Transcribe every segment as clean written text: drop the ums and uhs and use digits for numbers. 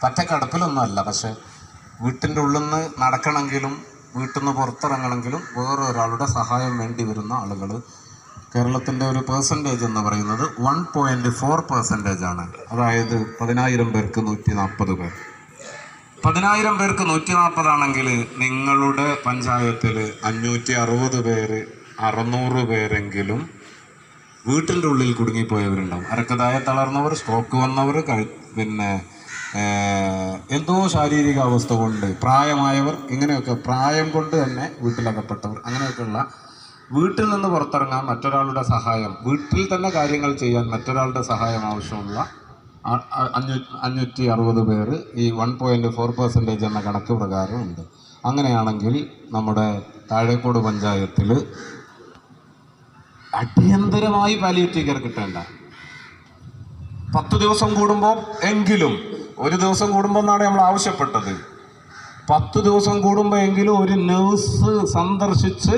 പറ്റക്കടപ്പിലൊന്നും അല്ല. പക്ഷെ വീട്ടിൻ്റെ ഉള്ളിൽ നിന്ന് നടക്കണമെങ്കിലും വീട്ടിൽ നിന്ന് പുറത്തിറങ്ങണമെങ്കിലും വേറൊരാളുടെ സഹായം വേണ്ടി വരുന്ന ആളുകൾ കേരളത്തിൻ്റെ ഒരു പെർസെൻറ്റേജ് എന്ന് പറയുന്നത് 1.4% ആണ്. അതായത് 10,000 പേർക്ക് 140 പേർ. 10,000 പേർക്ക് 140 ആണെങ്കിൽ നിങ്ങളുടെ പഞ്ചായത്തിൽ 560 പേര് 600 പേരെങ്കിലും വീട്ടിൻ്റെ ഉള്ളിൽ കുടുങ്ങിപ്പോയവരുണ്ടാവും. അരക്കതായ തളർന്നവർ, സ്ട്രോക്ക് വന്നവർ, പിന്നെ എന്തോ ശാരീരിക അവസ്ഥ കൊണ്ട് പ്രായമായവർ, ഇങ്ങനെയൊക്കെ പ്രായം കൊണ്ട് തന്നെ വീട്ടിലകപ്പെട്ടവർ, അങ്ങനെയൊക്കെയുള്ള വീട്ടിൽ നിന്ന് പുറത്തിറങ്ങാൻ മറ്റൊരാളുടെ സഹായം, വീട്ടിൽ തന്നെ കാര്യങ്ങൾ ചെയ്യാൻ മറ്റൊരാളുടെ സഹായം ആവശ്യമുള്ള 560 പേര് ഈ 1.4% എന്ന കണക്ക് പ്രകാരം ഉണ്ട്. അങ്ങനെയാണെങ്കിൽ നമ്മുടെ താഴേക്കോട് പഞ്ചായത്തിൽ അടിയന്തരമായി പാലിയേറ്റീവ് കെയർ കിട്ടേണ്ട 10 ദിവസം കൂടുമ്പോൾ എങ്കിലും, ഒരു ദിവസം കൂടുമ്പോൾ എന്നാണ് നമ്മൾ ആവശ്യപ്പെട്ടത്, 10 ദിവസം കൂടുമ്പോൾ എങ്കിലും ഒരു നഴ്സ് സന്ദർശിച്ച്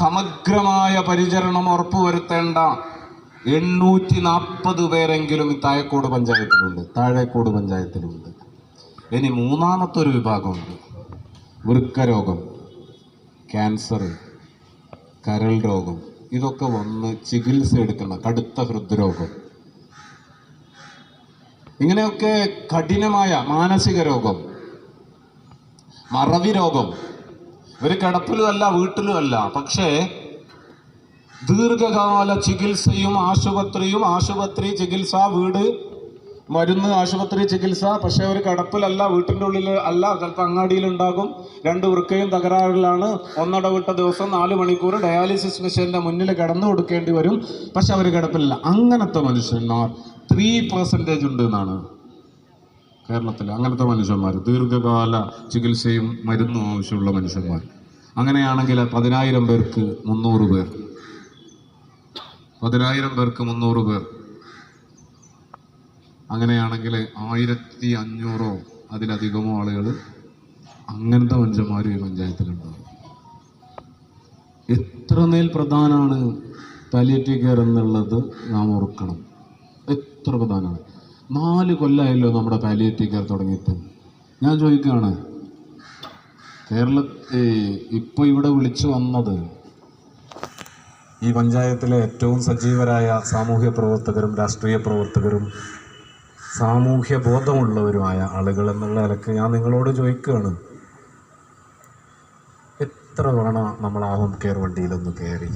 സമഗ്രമായ പരിചരണം ഉറപ്പുവരുത്തേണ്ട 840 പേരെങ്കിലും ഈ താഴേക്കോട് പഞ്ചായത്തിലുണ്ട്. ഇനി മൂന്നാമത്തെ ഒരു വിഭാഗമുണ്ട്. വൃക്കരോഗം, ക്യാൻസർ, കരൾ രോഗം, ഇതൊക്കെ വന്ന് ചികിത്സ എടുക്കുന്ന കടുത്ത ഹൃദ്രോഗം, ഇങ്ങനെയൊക്കെ കഠിനമായ മാനസിക രോഗം, മറവി രോഗം, ഒരു കിടപ്പിലും അല്ല വീട്ടിലും അല്ല, പക്ഷേ ദീർഘകാല ചികിത്സയും ആശുപത്രി ചികിത്സ, വീട് മരുന്ന്, ആശുപത്രി ചികിത്സ, പക്ഷേ ഒരു കിടപ്പിലല്ല, വീട്ടിൻ്റെ ഉള്ളിൽ അല്ല, ചിലപ്പോൾ അങ്ങാടിയിലുണ്ടാകും. 2 വൃക്കയും തകരാറിലാണ്, ഒന്നിടവിട്ട ദിവസം 4 മണിക്കൂർ ഡയാലിസിസ് മെഷീൻ്റെ മുന്നിൽ കിടന്നു കൊടുക്കേണ്ടി വരും, പക്ഷെ അവർ കിടപ്പിലല്ല. അങ്ങനത്തെ മനുഷ്യന്മാർ 3% ഉണ്ട് എന്നാണ് കേരളത്തിൽ. അങ്ങനത്തെ മനുഷ്യന്മാർ, ദീർഘകാല ചികിത്സയും മരുന്നും ആവശ്യമുള്ള മനുഷ്യന്മാർ. അങ്ങനെയാണെങ്കിൽ 10,000 പേർക്ക് 300 പേർ, 10,000 പേർക്ക് 300 പേർ, അങ്ങനെയാണെങ്കിൽ 1,500 അതിലധികമോ ആളുകൾ അങ്ങനത്തെ മനുഷ്യന്മാർ ഈ പഞ്ചായത്തിലുണ്ടാവും. എത്രമേൽ പ്രധാനമാണ് പാലിയേറ്റീവ് കെയർ എന്നുള്ളത് നാം ഓർക്കണം. എത്ര പ്രധാനമാണ്. 4 കൊല്ലമായല്ലോ നമ്മുടെ പാലിയേറ്റീവ് കെയർ തുടങ്ങിയിട്ട്. ഞാൻ ചോദിക്കുകയാണ്, ഇപ്പോൾ ഇവിടെ വിളിച്ചു വന്നത് ഈ പഞ്ചായത്തിലെ ഏറ്റവും സജീവരായ സാമൂഹ്യ പ്രവർത്തകരും രാഷ്ട്രീയ പ്രവർത്തകരും സാമൂഹ്യ ബോധമുള്ളവരുമായ ആളുകൾ എന്നുള്ള നിലക്ക് ഞാൻ നിങ്ങളോട് ചോദിക്കുകയാണ്, എത്ര തവണ നമ്മൾ ആ ഹോം കെയർ വണ്ടിയിലൊന്ന് കയറി?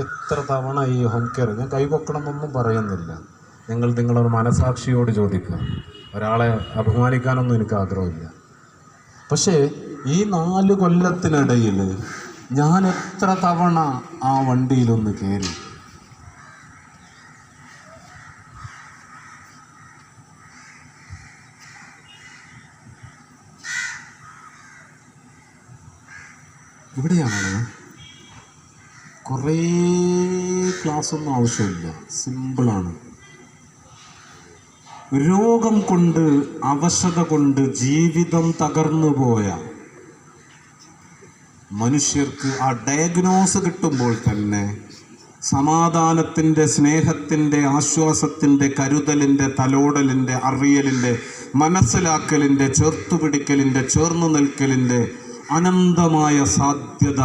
എത്ര തവണ ഈ ഹോം കെയർ? ഞാൻ കൈപൊക്കണമെന്നൊന്നും പറയുന്നില്ല, നിങ്ങളുടെ മനസാക്ഷിയോട് ചോദിക്കുക. ഒരാളെ അപമാനിക്കാനൊന്നും എനിക്ക് ആഗ്രഹമില്ല. പക്ഷേ ഈ 4 കൊല്ലത്തിനിടയിൽ ഞാൻ എത്ര തവണ ആ വണ്ടിയിലൊന്ന് കയറി? ഇവിടെയാണ് കുറേ ക്ലാസ്സൊന്നും ആവശ്യമില്ല, സിമ്പിളാണ്. രോഗം കൊണ്ട്, അവശത കൊണ്ട് ജീവിതം തകർന്നു പോയ മനുഷ്യർക്ക് ആ ഡയഗ്നോസ് കിട്ടുമ്പോൾ തന്നെ സമാധാനത്തിൻ്റെ, സ്നേഹത്തിൻ്റെ, ആശ്വാസത്തിൻ്റെ, കരുതലിൻ്റെ, തലോടലിൻ്റെ, അറിയലിൻ്റെ, മനസ്സിലാക്കലിൻ്റെ, ചേർത്തുപിടിക്കലിൻ്റെ, ചേർന്നു നിൽക്കലിൻ്റെ അനന്തമായ സാധ്യത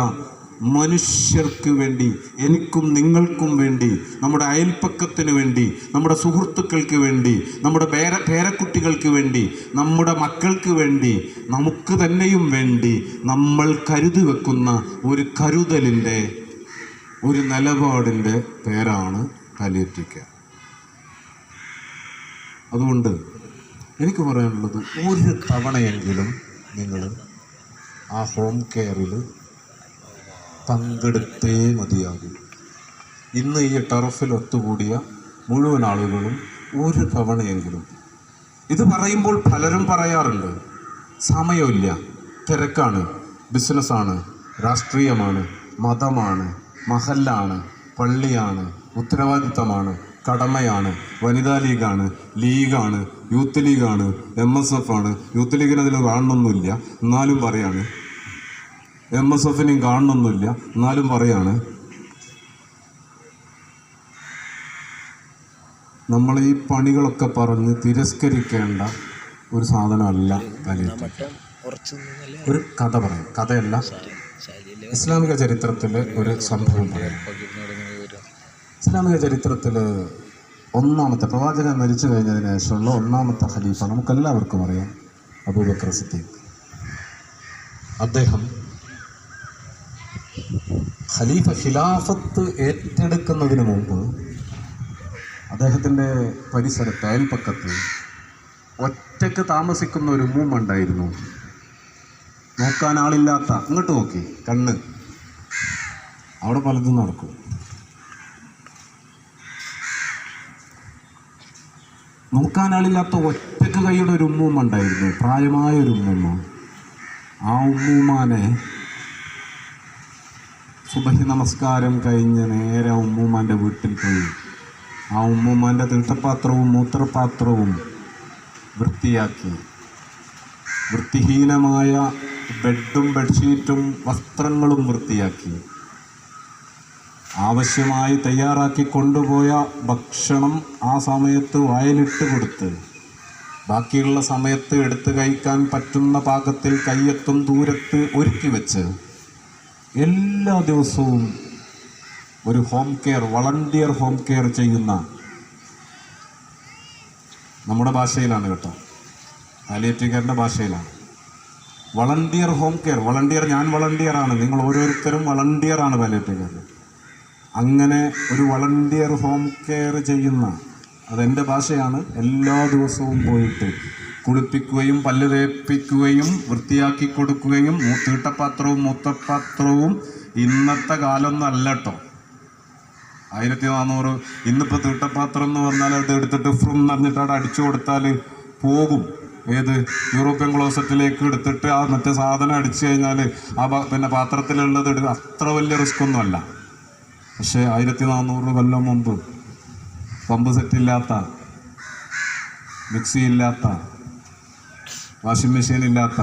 മനുഷ്യർക്ക് വേണ്ടി, എനിക്കും നിങ്ങൾക്കും വേണ്ടി, നമ്മുടെ അയൽപ്പക്കത്തിന് വേണ്ടി, നമ്മുടെ സുഹൃത്തുക്കൾക്ക് വേണ്ടി, നമ്മുടെ പേരക്കുട്ടികൾക്ക് വേണ്ടി, നമ്മുടെ മക്കൾക്ക് വേണ്ടി, നമുക്ക് തന്നെയും വേണ്ടി നമ്മൾ കരുതി വെക്കുന്ന ഒരു കരുതലിൻ്റെ, ഒരു നിലപാടിൻ്റെ പേരാണ് പാലിയേറ്റീവ് കെയർ. അതുകൊണ്ട് എനിക്ക് പറയാനുള്ളത്, ഒരു തവണയെങ്കിലും നിങ്ങൾ ആ ഹോം കെയറിൽ പങ്കെടുത്തേ മതിയാകും. ഇന്ന് ഈ ടർഫിൽ ഒത്തുകൂടിയ മുഴുവൻ ആളുകളും ഒരു തവണയെങ്കിലും. ഇത് പറയുമ്പോൾ പലരും പറയാറുണ്ട്, സമയമില്ല, തിരക്കാണ്, ബിസിനസ്സാണ്, രാഷ്ട്രീയമാണ്, മതമാണ്, മഹല്ലാണ്, പള്ളിയാണ്, ഉത്തരവാദിത്തമാണ്, കടമയാണ്, വനിതാ ലീഗാണ്, ലീഗാണ്, യൂത്ത് ലീഗാണ്, MSF ആണ്. യൂത്ത് ലീഗിന് അതിൽ കാണണമെന്നില്ല, എന്നാലും പറയാണ്. MSFനെയും കാണണമെന്നില്ല, എന്നാലും പറയാണ്. നമ്മൾ ഈ പണികളൊക്കെ പറഞ്ഞ് തിരസ്കരിക്കേണ്ട ഒരു സാധനമല്ല പാലിയേറ്റീവ്. ഒരു കഥ പറയും, കഥയല്ല, ഇസ്ലാമിക ചരിത്രത്തിലെ ഒരു സംഭവം പറയും. ഇസ്ലാമിക ചരിത്രത്തിൽ ഒന്നാമത്തെ പ്രവാചകൻ മരിച്ചു കഴിഞ്ഞതിന് ശേഷമുള്ള ഒന്നാമത്തെ ഖലീഫ നമുക്കെല്ലാവർക്കും അറിയാം, അബൂബക്കർ സിദ്ദീഖ്. അദ്ദേഹം ഖിലാഫത്ത് ഏറ്റെടുക്കുന്നതിന് മുമ്പ് അദ്ദേഹത്തിൻ്റെ പരിസരത്ത് അയൽപ്പക്കത്ത് ഒറ്റയ്ക്ക് താമസിക്കുന്ന ഒരു ഉമ്മ ഉണ്ടായിരുന്നു. നോക്കാൻ ആളില്ലാത്ത, ഇങ്ങോട്ട് നോക്കി കണ്ണ്, അവിടെ പലതും നടക്കും. നോക്കാൻ ആളില്ലാത്ത ഒറ്റയ്ക്ക് കൈയുടെ ഒരു ഉമ്മൂമ്മ ഉണ്ടായിരുന്നു, പ്രായമായ ഒരു ഉമ്മൂമ്മ. ആ ഉമ്മൂമാനെ സുബഹി നമസ്കാരം കഴിഞ്ഞ് നേരെ ഉമ്മൂമാൻ്റെ വീട്ടിൽ പോയി ആ ഉമ്മൂമാൻ്റെ തീർത്ഥപാത്രവും മൂത്രപാത്രവും വൃത്തിയാക്കി, വൃത്തിഹീനമായ ബെഡും ബെഡ്ഷീറ്റും വസ്ത്രങ്ങളും വൃത്തിയാക്കി, ആവശ്യമായി തയ്യാറാക്കി കൊണ്ടുപോയ ഭക്ഷണം ആ സമയത്ത് വായിലിട്ട് കൊടുത്ത്, ബാക്കിയുള്ള സമയത്ത് എടുത്ത് കഴിക്കാൻ പറ്റുന്ന പാകത്തിൽ കയ്യെത്തും ദൂരത്ത് ഒരുക്കി വെച്ച്, എല്ലാ ദിവസവും ഒരു home care, volunteer home care ചെയ്യുന്ന, നമ്മുടെ ഭാഷയിലാണ് കേട്ടോ, പാലിയേറ്റീവ് കെയറിൻ്റെ ഭാഷയിലാണ്, വളണ്ടിയർ ഹോം കെയർ. വളണ്ടിയർ, ഞാൻ വളണ്ടിയറാണ്, നിങ്ങൾ ഓരോരുത്തരും വളണ്ടിയറാണ് പാലിയേറ്റീവ് കെയർ. അങ്ങനെ ഒരു വളണ്ടിയർ ഹോം കെയർ ചെയ്യുന്ന, അതെൻ്റെ ഭാഷയാണ്, എല്ലാ ദിവസവും പോയിട്ട് കുളിപ്പിക്കുകയും പല്ല് തേപ്പിക്കുകയും വൃത്തിയാക്കി കൊടുക്കുകയും, തീട്ടപാത്രവും മൂത്രപാത്രവും ഇന്നത്തെ കാലമൊന്നും അല്ല കേട്ടോ, 1400. ഇന്നിപ്പോൾ തീട്ടപാത്രം എന്ന് പറഞ്ഞാൽ അത് എടുത്തിട്ട് ഫ്രം പറഞ്ഞിട്ട് അവിടെ അടിച്ചു കൊടുത്താൽ പോകും. ഏത് യൂറോപ്യൻ ക്ലോസറ്റിലേക്ക് എടുത്തിട്ട് ആ മറ്റേ സാധനം അടിച്ചു കഴിഞ്ഞാൽ പിന്നെ പാത്രത്തിലുള്ളത് അത്ര വലിയ റിസ്ക് ഒന്നും അല്ല. പക്ഷേ 1400 കൊല്ലം മുമ്പ് പമ്പ് സെറ്റില്ലാത്ത, മിക്സി ഇല്ലാത്ത, വാഷിംഗ് മെഷീൻ ഇല്ലാത്ത,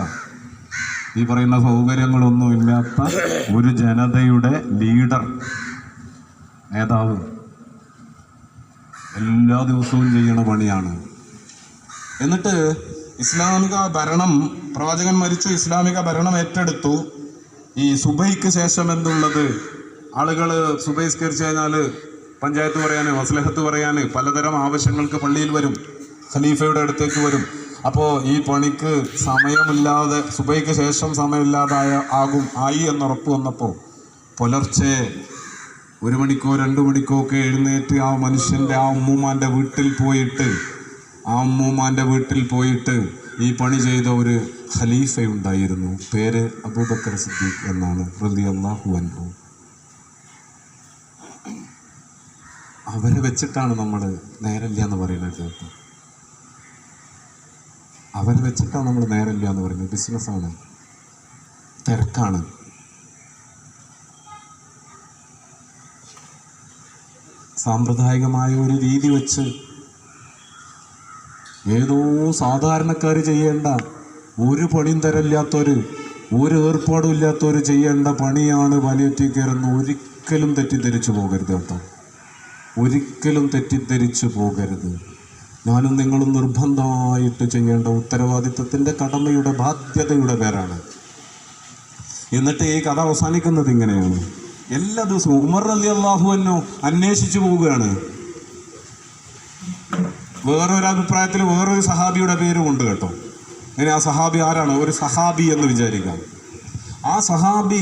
ഈ പറയുന്ന സൗകര്യങ്ങളൊന്നും ഇല്ലാത്ത ഒരു ജനതയുടെ ലീഡർ, നേതാവ് എല്ലാ ദിവസവും ചെയ്യണ പണിയാണ്. എന്നിട്ട് ഇസ്ലാമിക ഭരണം, പ്രവാചകൻ മരിച്ചു, ഇസ്ലാമിക ഭരണം ഏറ്റെടുത്തു. ഈ സുബൈക്ക് ശേഷം എന്തുള്ളത്, ആളുകൾ സുബൈസ്കരിച്ച് കഴിഞ്ഞാൽ പഞ്ചായത്ത് പറയാൻ, മസ്ലഹത്ത് പറയാൻ, പലതരം ആവശ്യങ്ങൾക്ക് പള്ളിയിൽ വരും, ഖലീഫയുടെ അടുത്തേക്ക് വരും. അപ്പോൾ ഈ പണിക്ക് സമയമില്ലാതെ, സുബൈക്ക് ശേഷം സമയമില്ലാതെ ആയി എന്നുറപ്പ് വന്നപ്പോൾ പുലർച്ചെ 1 മണിക്കോ 2 മണിക്കോ ഒക്കെ എഴുന്നേറ്റ് ആ മനുഷ്യൻ്റെ, ആ ഉമ്മൂമാൻ്റെ വീട്ടിൽ പോയിട്ട് ഈ പണി ചെയ്ത ഒരു ഖലീഫയുണ്ടായിരുന്നു. പേര് അബൂബക്കർ സിദ്ദീഖ് എന്നാണ്, റളിയല്ലാഹു അൻഹു. അവരെ വെച്ചിട്ടാണ് നമ്മൾ നേരല്ല എന്ന് പറയുന്നത് കേട്ടോ, അവരെ വെച്ചിട്ടാണ് നമ്മൾ നേരല്ല എന്ന് പറയുന്നത്. ബിസിനസ്സാണ്, തിരക്കാണ്. സാമ്പ്രദായികമായ ഒരു രീതി വെച്ച് ഏതോ സാധാരണക്കാർ ചെയ്യേണ്ട, ഒരു പണിയും തരമില്ലാത്തൊരു, ഒരു ഏർപ്പാടും ഇല്ലാത്തവർ ചെയ്യേണ്ട പണിയാണ് പാലിയേറ്റീവ് കെയർ എന്ന് ഒരിക്കലും തെറ്റിദ്ധരിച്ചു പോകരുത് കേട്ടോ, ഒരിക്കലും തെറ്റിദ്ധരിച്ചു പോകരുത്. ഞാനും നിങ്ങളും നിർബന്ധമായിട്ട് ചെയ്യേണ്ട ഉത്തരവാദിത്വത്തിൻ്റെ, കടമയുടെ, ബാധ്യതയുടെ പേരാണ്. എന്നിട്ട് ഈ കഥ അവസാനിക്കുന്നത് ഇങ്ങനെയാണ്. എല്ലാ ദിവസവും ഉമർ റളിയല്ലാഹു അൻഹു അന്വേഷിച്ചു പോവുകയാണ്. വേറൊരു അഭിപ്രായത്തിൽ വേറൊരു സഹാബിയുടെ പേരും ഉണ്ട് കേട്ടോ. ഇനി ആ സഹാബി ആരാണ്? ഒരു സഹാബി എന്ന് വിചാരിക്കാം. ആ സഹാബി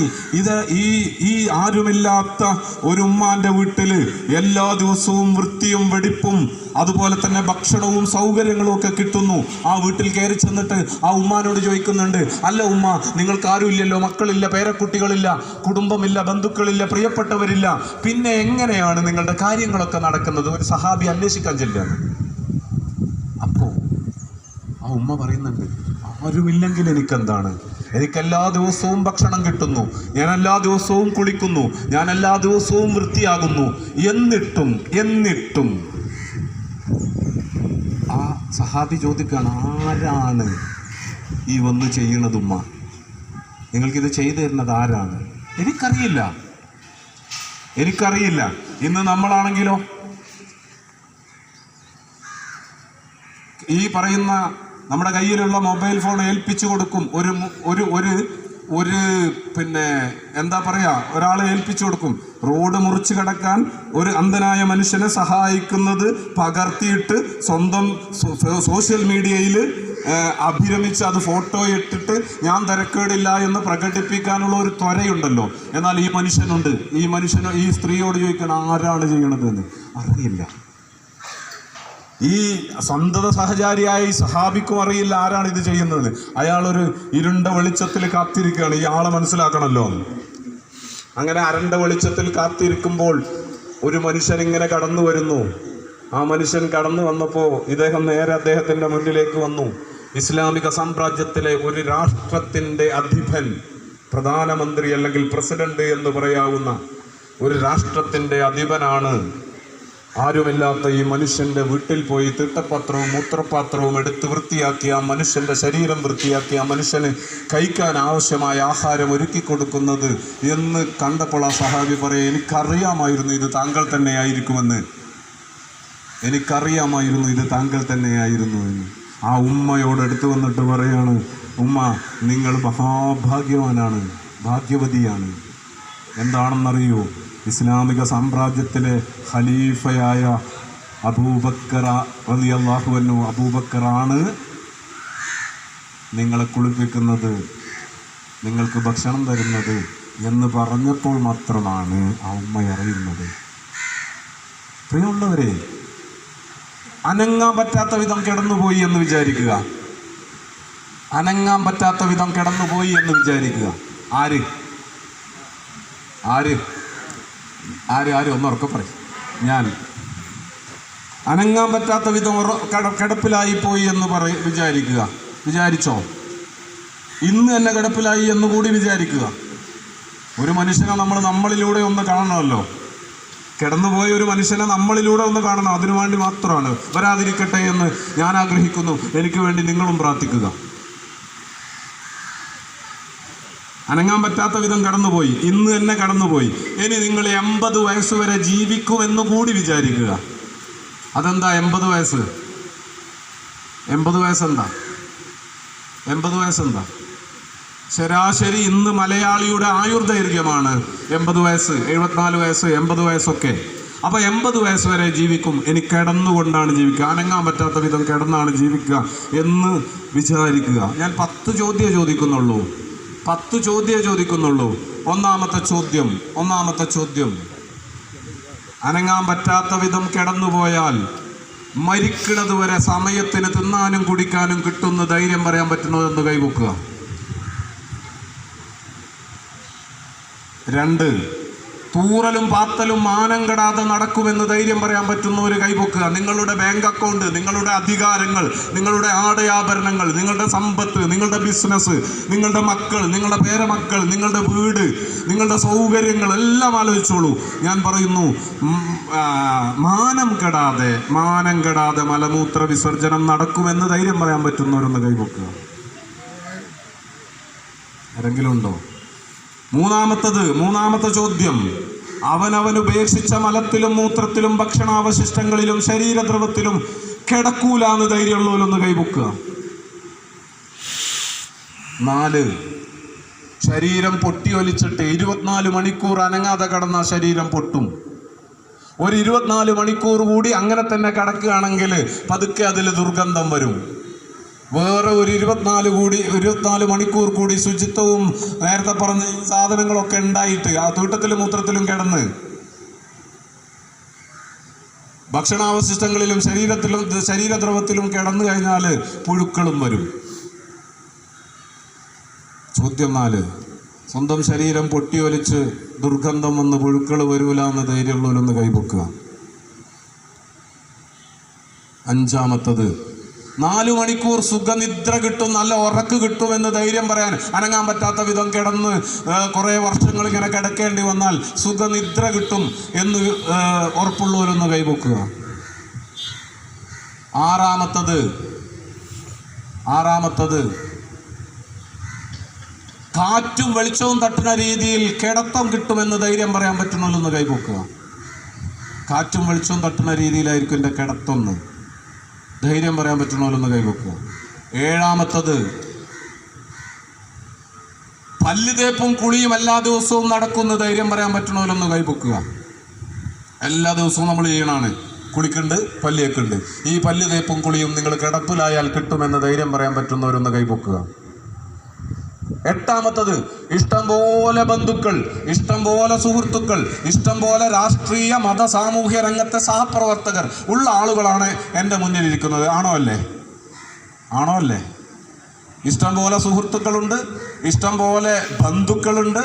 ഈ ആരുമില്ലാത്ത ഒരു ഉമ്മാന്റെ വീട്ടിൽ എല്ലാ ദിവസവും വൃത്തിയും വെടിപ്പും അതുപോലെ തന്നെ ഭക്ഷണവും സൗകര്യങ്ങളും ഒക്കെ കിട്ടുന്നു. ആ വീട്ടിൽ കയറി ചെന്നിട്ട് ആ ഉമ്മാനോട് ചോദിക്കുന്നുണ്ട്, അല്ല ഉമ്മ, നിങ്ങൾക്ക് ആരുമില്ലല്ലോ, മക്കളില്ല, പേരക്കുട്ടികളില്ല, കുടുംബമില്ല, ബന്ധുക്കളില്ല, പ്രിയപ്പെട്ടവരില്ല, പിന്നെ എങ്ങനെയാണ് നിങ്ങളുടെ കാര്യങ്ങളൊക്കെ നടക്കുന്നത്? ഒരു സഹാബി അന്വേഷിക്കാൻ ചെല്ലുകയാണ്. അപ്പോൾ ആ ഉമ്മ പറയുന്നുണ്ട്, ആരുമില്ലെങ്കിൽ എനിക്കെന്താണ്, എനിക്കെല്ലാ ദിവസവും ഭക്ഷണം കിട്ടുന്നു, ഞാൻ എല്ലാ ദിവസവും കുളിക്കുന്നു, ഞാൻ എല്ലാ ദിവസവും വൃത്തിയാകുന്നു, എന്നിട്ടും ആ സഹാബി ചോദിക്കുകയാണ്, ആരാണ് ഈ വന്ന് ചെയ്യണത് ഉമ്മ? നിങ്ങൾക്കിത് ചെയ്തു തരുന്നത് ആരാണ്? എനിക്കറിയില്ല. ഇന്ന് നമ്മളാണെങ്കിലോ ഈ പറയുന്ന നമ്മുടെ കയ്യിലുള്ള മൊബൈൽ ഫോൺ ഏൽപ്പിച്ചു കൊടുക്കും. ഒരു പിന്നെ എന്താ പറയാ, ഒരാളെ ഏൽപ്പിച്ചു കൊടുക്കും. റോഡ് മുറിച്ച് കടക്കാൻ ഒരു അന്ധനായ മനുഷ്യനെ സഹായിക്കുന്നത് പകർത്തിയിട്ട് സ്വന്തം സോഷ്യൽ മീഡിയയിൽ അഭിരമിച്ച് അത് ഫോട്ടോ ഇട്ടിട്ട് ഞാൻ തിരക്കേടില്ല എന്ന് പ്രകടിപ്പിക്കാനുള്ള ഒരു ത്വരയുണ്ടല്ലോ. എന്നാൽ ഈ മനുഷ്യനുണ്ട്. ഈ സ്ത്രീയോട് ചോദിക്കണം ആരാണ് ചെയ്യണത് എന്ന് അറിയില്ല. ഈ സന്തത സഹചാരിയായ ഈ സഹാബിക്കും അറിയില്ല ആരാണ് ഇത് ചെയ്യുന്നത്. അയാളൊരു ഇരുണ്ട വെളിച്ചത്തിൽ കാത്തിരിക്കുകയാണ്. ഈ ആളെ മനസ്സിലാക്കണമല്ലോ. അങ്ങനെ അരണ്ട വെളിച്ചത്തിൽ കാത്തിരിക്കുമ്പോൾ ഒരു മനുഷ്യൻ ഇങ്ങനെ കടന്നു വരുന്നു. ആ മനുഷ്യൻ കടന്നു വന്നപ്പോൾ ഇദ്ദേഹം നേരെ അദ്ദേഹത്തിൻ്റെ മുന്നിലേക്ക് വന്നു. ഇസ്ലാമിക സാമ്രാജ്യത്തിലെ ഒരു രാഷ്ട്രത്തിൻ്റെ അധിപൻ, പ്രധാനമന്ത്രി അല്ലെങ്കിൽ പ്രസിഡന്റ് എന്ന് പറയാവുന്ന ഒരു രാഷ്ട്രത്തിൻ്റെ അധിപനാണ്. ആരുമില്ലാത്ത ഈ മനുഷ്യൻ്റെ വീട്ടിൽ പോയി തിട്ടപാത്രവും മൂത്രപാത്രവും എടുത്ത് വൃത്തിയാക്കി ആ മനുഷ്യൻ്റെ ശരീരം വൃത്തിയാക്കി ആ മനുഷ്യന് കഴിക്കാൻ ആവശ്യമായ ആഹാരം ഒരുക്കി കൊടുക്കുന്നത് എന്ന് കണ്ടപ്പോൾ ആ സഹാബി പറയും, എനിക്കറിയാമായിരുന്നു ഇത് താങ്കൾ തന്നെയായിരിക്കുമെന്ന്. എനിക്കറിയാമായിരുന്നു ഇത് താങ്കൾ തന്നെയായിരുന്നു എന്ന്. ആ ഉമ്മയോട് എടുത്തു വന്നിട്ട് പറയാണ്, ഉമ്മ നിങ്ങൾ മഹാഭാഗ്യവാനാണ്, ഭാഗ്യവതിയാണ്. എന്താണെന്നറിയോ? ഇസ്ലാമിക സാമ്രാജ്യത്തിലെ ഖലീഫയായ അബൂബക്കർ റളിയല്ലാഹു അൻഹു, അബൂബക്കറാണ് നിങ്ങളെ കുളിപ്പിക്കുന്നത്, നിങ്ങൾക്ക് ഭക്ഷണം തരുന്നത് എന്ന് പറഞ്ഞപ്പോൾ മാത്രമാണ് ആ ഉമ്മ അറിയുന്നത്. പ്രിയമുള്ളവരെ, അനങ്ങാൻ പറ്റാത്ത വിധം കിടന്നുപോയി എന്ന് വിചാരിക്കുക. അനങ്ങാൻ പറ്റാത്ത വിധം കിടന്നുപോയി എന്ന് വിചാരിക്കുക. ആര് ആര് ആര് ആര് ഒന്ന് ഉറക്കെ പറയും. ഞാൻ അനങ്ങാൻ പറ്റാത്ത വിധം കിടപ്പിലായി പോയി എന്ന് വിചാരിക്കുക. വിചാരിച്ചോ? ഇന്ന് തന്നെ കിടപ്പിലായി എന്ന് കൂടി വിചാരിക്കുക. ഒരു മനുഷ്യനെ നമ്മളിലൂടെ ഒന്ന് കാണണമല്ലോ. കിടന്നുപോയ ഒരു മനുഷ്യനെ നമ്മളിലൂടെ ഒന്ന് കാണണം. അതിനു വേണ്ടി മാത്രമാണ്. വരാതിരിക്കട്ടെ എന്ന് ഞാൻ ആഗ്രഹിക്കുന്നു. എനിക്ക് വേണ്ടി നിങ്ങളും പ്രാർത്ഥിക്കുക. അനങ്ങാൻ പറ്റാത്ത വിധം കടന്നുപോയി, ഇന്ന് തന്നെ കടന്നുപോയി. ഇനി നിങ്ങൾ 80 വയസ്സ് വരെ ജീവിക്കുമെന്ന് കൂടി വിചാരിക്കുക. അതെന്താ 80 വയസ്സ്? 80 വയസ്സെന്താ? 80 വയസ്സെന്താ? ശരാശരി ഇന്ന് മലയാളിയുടെ ആയുർദൈർഘ്യമാണ് 80 വയസ്സ്, 74 വയസ്സ്, 80 വയസ്സൊക്കെ. അപ്പോൾ 80 വയസ്സ് വരെ ജീവിക്കും. ഇനി കിടന്നുകൊണ്ടാണ് ജീവിക്കുക, അനങ്ങാൻ പറ്റാത്ത വിധം കിടന്നാണ് ജീവിക്കുക എന്ന് വിചാരിക്കുക. ഞാൻ 10 ചോദ്യം ചോദിക്കുന്നുള്ളൂ. 10 ചോദ്യം ചോദിക്കുന്നുള്ളൂ. ഒന്നാമത്തെ ചോദ്യം, അനങ്ങാൻ പറ്റാത്ത വിധം കിടന്നുപോയാൽ മരിക്കുന്നത് വരെ സമയത്തിന് തിന്നാനും കുടിക്കാനും കിട്ടുന്ന ധൈര്യം പറയാൻ പറ്റുന്നതെന്ന് കൈവക്കുക. 2, തൂറലും പാത്തലും മാനം കെടാതെ നടക്കുമെന്ന് ധൈര്യം പറയാൻ പറ്റുന്ന ഒരു കൈപൊക്കുക. നിങ്ങളുടെ ബാങ്ക് അക്കൗണ്ട്, നിങ്ങളുടെ അധികാരങ്ങൾ, നിങ്ങളുടെ ആടയാഭരണങ്ങൾ, നിങ്ങളുടെ സമ്പത്ത്, നിങ്ങളുടെ ബിസിനസ്, നിങ്ങളുടെ മക്കൾ, നിങ്ങളുടെ പേരമക്കൾ, നിങ്ങളുടെ വീട്, നിങ്ങളുടെ സൗകര്യങ്ങൾ എല്ലാം ആലോചിച്ചോളൂ. ഞാൻ പറയുന്നു, മാനം കെടാതെ മലമൂത്ര വിസർജനം നടക്കുമെന്ന് ധൈര്യം പറയാൻ പറ്റുന്നവരൊന്ന് കൈപൊക്കുക. ആരെങ്കിലും ഉണ്ടോ? മൂന്നാമത്തെ ചോദ്യം, അവനവൻ ഉപേക്ഷിച്ച മലത്തിലും മൂത്രത്തിലും ഭക്ഷണാവശിഷ്ടങ്ങളിലും ശരീരദ്രവത്തിലും കിടക്കൂലാന്ന് ധൈര്യമുള്ളവരൊന്ന് കൈപൊക്കുക. 4, ശരീരം പൊട്ടിയൊലിച്ചിട്ട് 24 മണിക്കൂർ അനങ്ങാതെ കിടന്ന ശരീരം പൊട്ടും. ഒരു 24 മണിക്കൂർ കൂടി അങ്ങനെ തന്നെ കിടക്കുകയാണെങ്കിൽ പതുക്കെ അതിൽ ദുർഗന്ധം വരും. വേറെ ഒരു 24 മണിക്കൂർ കൂടി ശുചിത്വവും നേരത്തെ പറഞ്ഞ സാധനങ്ങളൊക്കെ ഉണ്ടായിട്ട് ആ തീട്ടത്തിലും മൂത്രത്തിലും കിടന്ന് ഭക്ഷണാവശിഷ്ടങ്ങളിലും ശരീരദ്രവത്തിലും കിടന്നു കഴിഞ്ഞാൽ പുഴുക്കളും വരും. ചോദ്യം 4, സ്വന്തം ശരീരം പൊട്ടിയൊലിച്ച് ദുർഗന്ധം വന്ന് പുഴുക്കൾ വരൂല എന്ന് ധൈര്യമുള്ളവരൊന്ന് കൈപൊക്കുക. 5, 4 മണിക്കൂർ സുഖനിദ്ര കിട്ടും, നല്ല ഉറക്ക് കിട്ടുമെന്ന് ധൈര്യം പറയാൻ, അനങ്ങാൻ പറ്റാത്ത വിധം കിടന്ന് കുറേ വർഷങ്ങൾ ഇങ്ങനെ കിടക്കേണ്ടി വന്നാൽ സുഖനിദ്ര കിട്ടും എന്ന് ഉറപ്പുള്ളവരൊന്ന് കൈപൊക്കുക. 6, കാറ്റും വെളിച്ചവും തട്ടുന്ന രീതിയിൽ കിടത്തം കിട്ടുമെന്ന് ധൈര്യം പറയാൻ പറ്റുന്നല്ലോ കൈപൊക്കുക. കാറ്റും വെളിച്ചവും തട്ടുന്ന രീതിയിലായിരിക്കും എൻ്റെ കിടത്തൊന്ന്. ധൈര്യം പറയാൻ പറ്റുന്നവരൊന്ന് കൈവെക്കുക. ഏഴാമത്തത്, പല്ല് തേപ്പും കുളിയും എല്ലാ ദിവസവും നടക്കുന്ന ധൈര്യം പറയാൻ പറ്റുന്നവരൊന്ന് കൈവെക്കുക. എല്ലാ ദിവസവും നമ്മൾ ചെയ്യണമാണ്. കുളിക്കുന്നുണ്ട്, പല്ല് തേക്കുന്നുണ്ട്. ഈ പല്ല് തേപ്പും കുളിയും നിങ്ങൾ കിടപ്പിലായാൽ കിട്ടുമെന്ന് ധൈര്യം പറയാൻ പറ്റുന്നവരൊന്ന് കൈവെക്കുക. എട്ടാമത്തത്, ഇഷ്ടം പോലെ ബന്ധുക്കൾ, ഇഷ്ടം പോലെ സുഹൃത്തുക്കൾ, ഇഷ്ടം പോലെ രാഷ്ട്രീയ മത സാമൂഹ്യ രംഗത്തെ സഹപ്രവർത്തകർ ഉള്ള ആളുകളാണ് എൻ്റെ മുന്നിലിരിക്കുന്നത്. ആണോ അല്ലേ? ആണോ അല്ലേ? ഇഷ്ടം പോലെ സുഹൃത്തുക്കളുണ്ട്, ഇഷ്ടം പോലെ ബന്ധുക്കളുണ്ട്,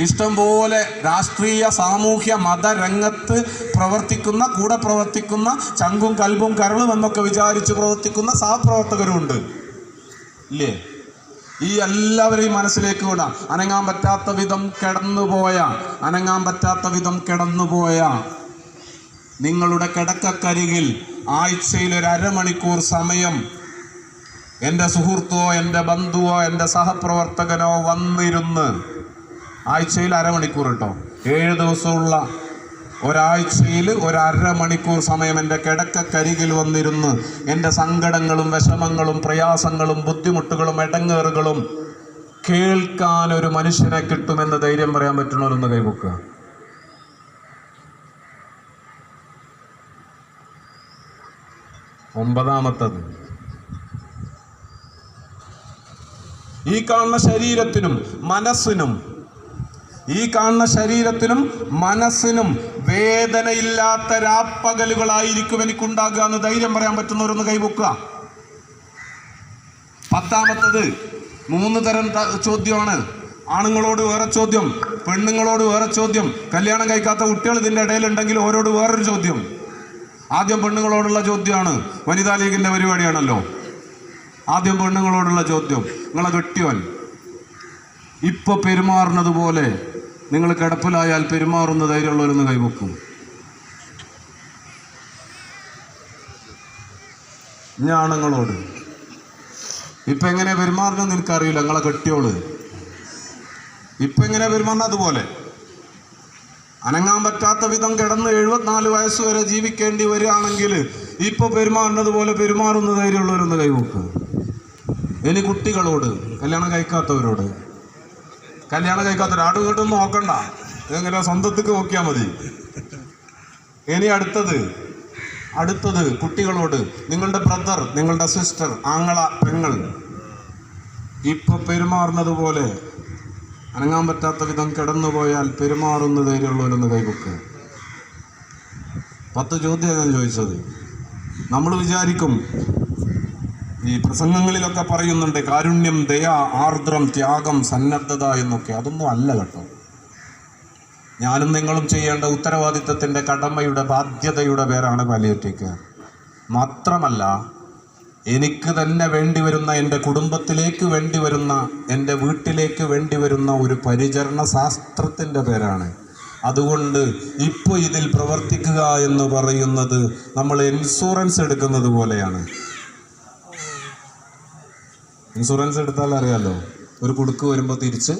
ഇഷ്ടം പോലെ രാഷ്ട്രീയ സാമൂഹ്യ മത രംഗത്ത് പ്രവർത്തിക്കുന്ന, കൂടെ പ്രവർത്തിക്കുന്ന, ചങ്കും കൽബും കരളും എന്നൊക്കെ വിചാരിച്ച് പ്രവർത്തിക്കുന്ന സഹപ്രവർത്തകരുമുണ്ട്. ഇല്ലേ? ഈ എല്ലാവരെയും മനസ്സിലേക്ക് വിടാം. അനങ്ങാൻ പറ്റാത്ത വിധം കിടന്നുപോയ നിങ്ങളുടെ കിടക്കക്കരികിൽ ആഴ്ചയിൽ ഒരു അരമണിക്കൂർ സമയം എൻ്റെ സുഹൃത്തോ എൻ്റെ ബന്ധുവോ എൻ്റെ സഹപ്രവർത്തകനോ വന്നിരുന്ന്, ആഴ്ചയിൽ അരമണിക്കൂർ കേട്ടോ, 7 ദിവസമുള്ള ഒരാഴ്ചയിൽ ഒരു അരമണിക്കൂർ സമയം എൻ്റെ കിടക്കക്കരികിൽ വന്നിരുന്ന് എൻ്റെ സങ്കടങ്ങളും വിഷമങ്ങളും പ്രയാസങ്ങളും ബുദ്ധിമുട്ടുകളും ഇടങ്ങേറുകളും കേൾക്കാൻ ഒരു മനുഷ്യനെ കിട്ടുമെന്ന് ധൈര്യം പറയാൻ പറ്റുന്നവരൊന്ന് കൈവെക്കുക. ഒമ്പതാമത്തത്, ഈ കാണുന്ന ശരീരത്തിനും മനസ്സിനും വേദനയില്ലാത്ത രാപ്പകലുകളായിരിക്കും എനിക്കുണ്ടാകുക എന്ന് ധൈര്യം പറയാൻ പറ്റുന്നവരൊന്ന് കൈവെക്കുക. പത്താമത്തത്, 3 തരം ചോദ്യമാണ്. ആണുങ്ങളോട് വേറെ ചോദ്യം, പെണ്ണുങ്ങളോട് വേറെ ചോദ്യം, കല്യാണം കഴിക്കാത്ത കുട്ടികൾ ഇതിൻ്റെ ഇടയിലുണ്ടെങ്കിൽ ഓരോട് വേറൊരു ചോദ്യം. ആദ്യം പെണ്ണുങ്ങളോടുള്ള ചോദ്യമാണ്. വനിതാ ലീഗിൻ്റെ പരിപാടിയാണല്ലോ. ആദ്യം പെണ്ണുങ്ങളോടുള്ള ചോദ്യം, നിങ്ങളെ കെട്ടിയോൻ ഇപ്പോൾ പെരുമാറുന്നത് പോലെ നിങ്ങൾ കിടപ്പിലായാൽ പെരുമാറുന്ന ധൈര്യമുള്ളവരൊന്ന് കൈവെക്കും. ഞാൻ ആണുങ്ങളോട് ഇപ്പം എങ്ങനെ പെരുമാറണമെന്ന് എനിക്കറിയില്ല. നിങ്ങളെ കെട്ടിയോള് ഇപ്പം എങ്ങനെ പെരുമാറണം അതുപോലെ അനങ്ങാൻ പറ്റാത്ത വിധം കിടന്ന് 74 വയസ്സ് വരെ ജീവിക്കേണ്ടി വരികയാണെങ്കിൽ ഇപ്പോൾ പെരുമാറുന്നത് പോലെ പെരുമാറുന്ന ധൈര്യമുള്ളവരൊന്ന് കൈവെക്കും. ഇനി കുട്ടികളോട്, കല്യാണം കഴിക്കാത്തവരോട്, ആട് കേട്ടൊന്നും നോക്കണ്ട, ഇതെങ്ങനെ സ്വന്തത്തേക്ക് നോക്കിയാൽ മതി. ഇനി അടുത്തത് കുട്ടികളോട്, നിങ്ങളുടെ ബ്രദർ, നിങ്ങളുടെ സിസ്റ്റർ, ആങ്ങള, പെങ്ങൾ ഇപ്പൊ പെരുമാറുന്നത് പോലെ അനങ്ങാൻ പറ്റാത്ത വിധം കിടന്നുപോയാൽ പെരുമാറുന്ന ധൈര്യമുള്ളവരൊന്ന് കൈവെക്കുക. 10 ചോദ്യം ഞാൻ ചോദിച്ചത്. നമ്മൾ വിചാരിക്കും, ഈ പ്രസംഗങ്ങളിലൊക്കെ പറയുന്നുണ്ട് കാരുണ്യം, ദയ, ആർദ്രം, ത്യാഗം, സന്നദ്ധത എന്നൊക്കെ. അതൊന്നും അല്ല കേട്ടോ. ഞാനും നിങ്ങളും ചെയ്യേണ്ട ഉത്തരവാദിത്തത്തിൻ്റെ, കടമയുടെ, ബാധ്യതയുടെ പേരാണ് പാലിയേറ്റീവ് കെയർ. മാത്രമല്ല, എനിക്ക് തന്നെ വേണ്ടിവരുന്ന, എൻ്റെ കുടുംബത്തിലേക്ക് വേണ്ടിവരുന്ന, എൻ്റെ വീട്ടിലേക്ക് വേണ്ടിവരുന്ന ഒരു പരിചരണ ശാസ്ത്രത്തിൻ്റെ പേരാണ്. അതുകൊണ്ട് ഇപ്പോൾ ഇതിൽ പ്രവർത്തിക്കുക എന്ന് പറയുന്നത് നമ്മൾ ഇൻഷുറൻസ് എടുക്കുന്നത് പോലെയാണ്. ഇൻഷുറൻസ് എടുത്താൽ അറിയാലോ, ഒരു കുടുക്ക് വരുമ്പോൾ തിരിച്ച്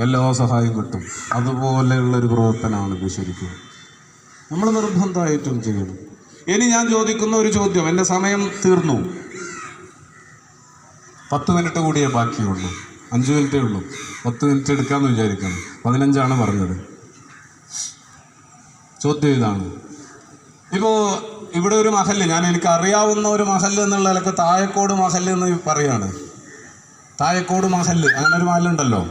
എല്ലാ സഹായം കിട്ടും. അതുപോലെയുള്ളൊരു പ്രവർത്തനമാണ് ഇത്. ശരിക്കും നമ്മൾ നിർബന്ധമായിട്ടും ചെയ്യണം. ഇനി ഞാൻ ചോദിക്കുന്ന ഒരു ചോദ്യം, എൻ്റെ സമയം തീർന്നു, 10 മിനിറ്റ് കൂടിയേ ബാക്കിയുള്ളൂ, 5 മിനിറ്റേ ഉള്ളൂ. 10 മിനിറ്റ് എടുക്കാമെന്ന് വിചാരിക്കണം, 15 പറഞ്ഞത്. ചോദ്യം ഇതാണ്. ഇപ്പോൾ ഇവിടെ ഒരു മഹല്ല്, എനിക്ക് അറിയാവുന്ന ഒരു മഹല്ല് എന്നുള്ള നിലക്ക് തായക്കോട് മഹല്ല് എന്ന് പറയാണ്. തായക്കോട് മഹല്ല്, അങ്ങനെ ഒരു മഹല്ലുണ്ടല്ലോ.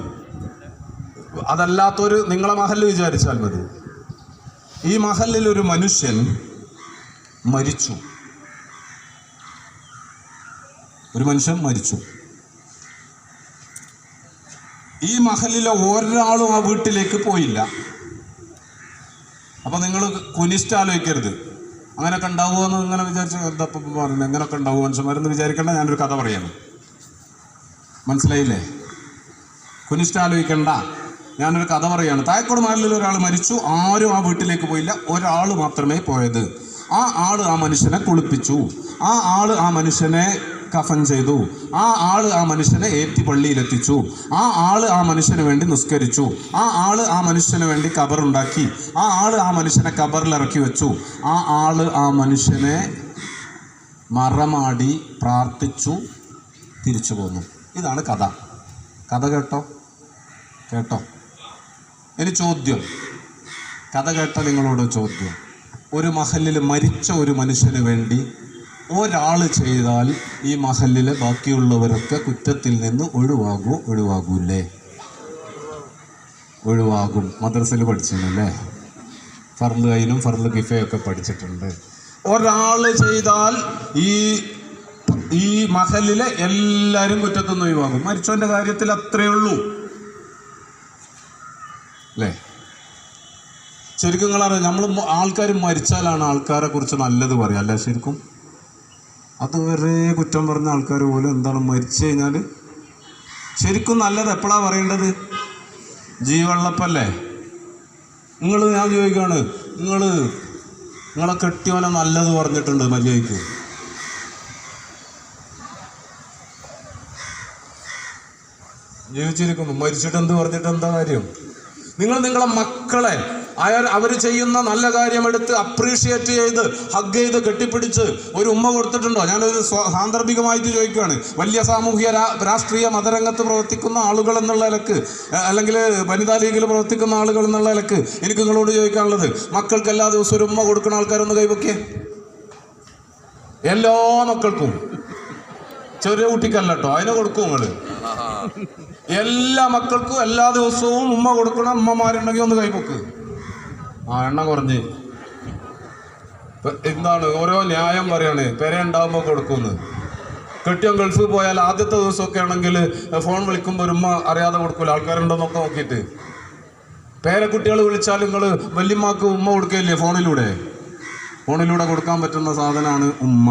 അതല്ലാത്തൊരു നിങ്ങളെ മഹല്ല് വിചാരിച്ചാൽ മതി. ഈ മഹല്ലിൽ ഒരു മനുഷ്യൻ മരിച്ചു. ഈ മഹല്ലിലെ ഒരാളും ആ വീട്ടിലേക്ക് പോയില്ല. അപ്പം നിങ്ങൾ കുനിസ്റ്റ് ആലോചിക്കരുത്, അങ്ങനെയൊക്കെ ഉണ്ടാവുമോ എന്ന് ഇങ്ങനെ വിചാരിച്ച് എന്തപ്പം പറഞ്ഞു, എങ്ങനെയൊക്കെ ഉണ്ടാവുമോ മനുഷ്യന്മാരെന്ന് വിചാരിക്കേണ്ട. ഞാനൊരു കഥ പറയാണ്, മനസ്സിലായില്ലേ? കുനിസ്റ്റ് ആലോചിക്കണ്ട, ഞാനൊരു കഥ പറയാണ്. തായക്കോട് മഹല്ലിൽ ഒരാൾ മരിച്ചു, ആരും ആ വീട്ടിലേക്ക് പോയില്ല, ഒരാൾ മാത്രമേ പോയത്. ആ ആൾ ആ മനുഷ്യനെ കുളിപ്പിച്ചു, ആ ആൾ ആ മനുഷ്യനെ കഫൻ ചെയ്തു, ആ ആൾ ആ മനുഷ്യനെ ഏറ്റി പള്ളിയിലെത്തിച്ചു, ആ ആൾ ആ മനുഷ്യന് വേണ്ടി നിസ്കരിച്ചു, ആ ആൾ ആ മനുഷ്യന് വേണ്ടി കബറുണ്ടാക്കി, ആ ആൾ ആ മനുഷ്യനെ കബറിലിറക്കി വെച്ചു, ആ ആൾ ആ മനുഷ്യനെ മറമാടി പ്രാർത്ഥിച്ചു തിരിച്ചു പോന്നു. ഇതാണ് കഥ. കഥ കേട്ടോ? ഇനി ചോദ്യം, കഥ കേട്ട നിങ്ങളോട് ചോദ്യം. ഒരു മഹല്ലിൽ മരിച്ച ഒരു മനുഷ്യന് വേണ്ടി ഒരാൾ ചെയ്താൽ ഈ മഹല്ലിലെ ബാക്കിയുള്ളവരൊക്കെ കുറ്റത്തിൽ നിന്ന് ഒഴിവാകൂലേ? ഒഴിവാകും. മദ്രസയിൽ പഠിച്ചിട്ടുണ്ടല്ലേ, ഫർള് ഐനും ഫർള് കിഫയൊക്കെ പഠിച്ചിട്ടുണ്ട്. ഒരാൾ ചെയ്താൽ ഈ മഹലിലെ എല്ലാവരും കുറ്റത്തുനിന്ന് ഒഴിവാകും. മരിച്ചവന്റെ കാര്യത്തിൽ അത്രയേ ഉള്ളൂ അല്ലേ? ശരിക്കും നിങ്ങളറിയാം, നമ്മൾ ആൾക്കാർ മരിച്ചാലാണ് ആൾക്കാരെ കുറിച്ച് നല്ലത് പറയാം അല്ലേ? ശരിക്കും അതുവരെ കുറ്റം പറഞ്ഞ ആൾക്കാർ പോലും എന്താണ് മരിച്ചു കഴിഞ്ഞാൽ ശരിക്കും നല്ലത് എപ്പോഴാണ് പറയേണ്ടത്? ജീവള്ളപ്പല്ലേ? ഞാൻ ചോദിക്കുകയാണ്, നിങ്ങളെ കെട്ടിയവനെ നല്ലത് പറഞ്ഞിട്ടുണ്ട് മര്യാദയ്ക്ക്? ജീവിച്ചിരിക്കുന്നു, മരിച്ചിട്ട് എന്ത് പറഞ്ഞിട്ട് എന്താ കാര്യം? നിങ്ങളെ മക്കളെ അവർ ചെയ്യുന്ന നല്ല കാര്യം എടുത്ത് അപ്രീഷിയേറ്റ് ചെയ്ത് ഹഗ് ചെയ്ത് കെട്ടിപ്പിടിച്ച് ഒരു ഉമ്മ കൊടുത്തിട്ടുണ്ടോ? ഞാനൊരു സാന്ദർഭികമായിട്ട് ചോദിക്കുകയാണ്. വലിയ സാമൂഹ്യ രാഷ്ട്രീയ മതരംഗത്ത് പ്രവർത്തിക്കുന്ന ആളുകൾ എന്നുള്ള നിലക്ക്, അല്ലെങ്കിൽ വനിതാ ലീഗിൽ പ്രവർത്തിക്കുന്ന ആളുകൾ എന്നുള്ള നിലക്ക് എനിക്ക് നിങ്ങളോട് ചോദിക്കാനുള്ളത്, മക്കൾക്ക് എല്ലാ ദിവസവും ഒരു ഉമ്മ കൊടുക്കുന്ന ആൾക്കാരൊന്ന് കൈവയ്ക്കേ. എല്ലാ മക്കൾക്കും, ചെറിയ കുട്ടിക്കല്ല കേട്ടോ, അതിനെ കൊടുക്കും നിങ്ങൾ. എല്ലാ മക്കൾക്കും എല്ലാ ദിവസവും ഉമ്മ കൊടുക്കണ ഉമ്മമാരുണ്ടെങ്കിൽ ഒന്ന് കൈവക്ക്. എണ്ണം കുറഞ്ഞ് എന്താണ് ഓരോ ന്യായം പറയാണ്. പെര ഉണ്ടാകുമ്പോൾ കൊടുക്കുമെന്ന്. കെട്ടിയൻ ഗൾഫിൽ പോയാൽ ആദ്യത്തെ ദിവസമൊക്കെ ആണെങ്കിൽ ഫോൺ വിളിക്കുമ്പോൾ ഒരു ഉമ്മ അറിയാതെ കൊടുക്കൂല, ആൾക്കാരുണ്ടോന്നൊക്കെ നോക്കിയിട്ട്. പേരക്കുട്ടികൾ വിളിച്ചാൽ നിങ്ങൾ വല്യമ്മക്ക് ഉമ്മ കൊടുക്കുകയില്ലേ? ഫോണിലൂടെ കൊടുക്കാൻ പറ്റുന്ന സാധനമാണ് ഉമ്മ.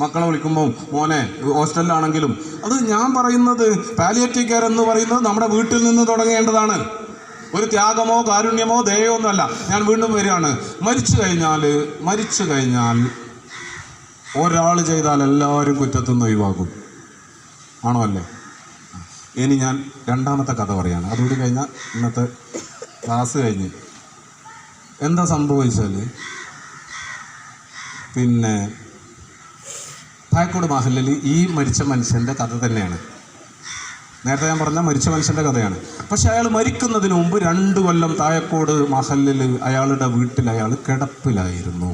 മക്കളെ വിളിക്കുമ്പോൾ മോനെ, ഹോസ്റ്റലിലാണെങ്കിലും അത് ഞാൻ പറയുന്നത് പാലിയേറ്റീവ് കെയർ എന്ന് പറയുന്നത് നമ്മുടെ വീട്ടിൽ നിന്ന് തുടങ്ങേണ്ടതാണ്. ഒരു ത്യാഗമോ കാരുണ്യമോ ദയോ ഒന്നുമല്ല. ഞാൻ വീണ്ടും വരികയാണ്. മരിച്ചു കഴിഞ്ഞാൽ ഒരാൾ ചെയ്താൽ എല്ലാവരും കുറ്റത്തുനിന്ന് ഒഴിവാകും. ആണോ അല്ലേ? ഇനി ഞാൻ രണ്ടാമത്തെ കഥ പറയാണ്. അതുകൂടി കഴിഞ്ഞാൽ ഇന്നത്തെ ക്ലാസ് കഴിഞ്ഞ്. എന്താ സംഭവിച്ചാൽ, തായക്കോട് മഹല്ലിൽ ഈ മരിച്ച മനുഷ്യൻ്റെ കഥ തന്നെയാണ്. നേരത്തെ ഞാൻ പറഞ്ഞ മരിച്ച മനുഷ്യൻ്റെ കഥയാണ്. പക്ഷെ അയാൾ മരിക്കുന്നതിന് മുമ്പ് 2 കൊല്ലം തായക്കോട് മഹല്ലിൽ അയാളുടെ വീട്ടിൽ അയാൾ കിടപ്പിലായിരുന്നു.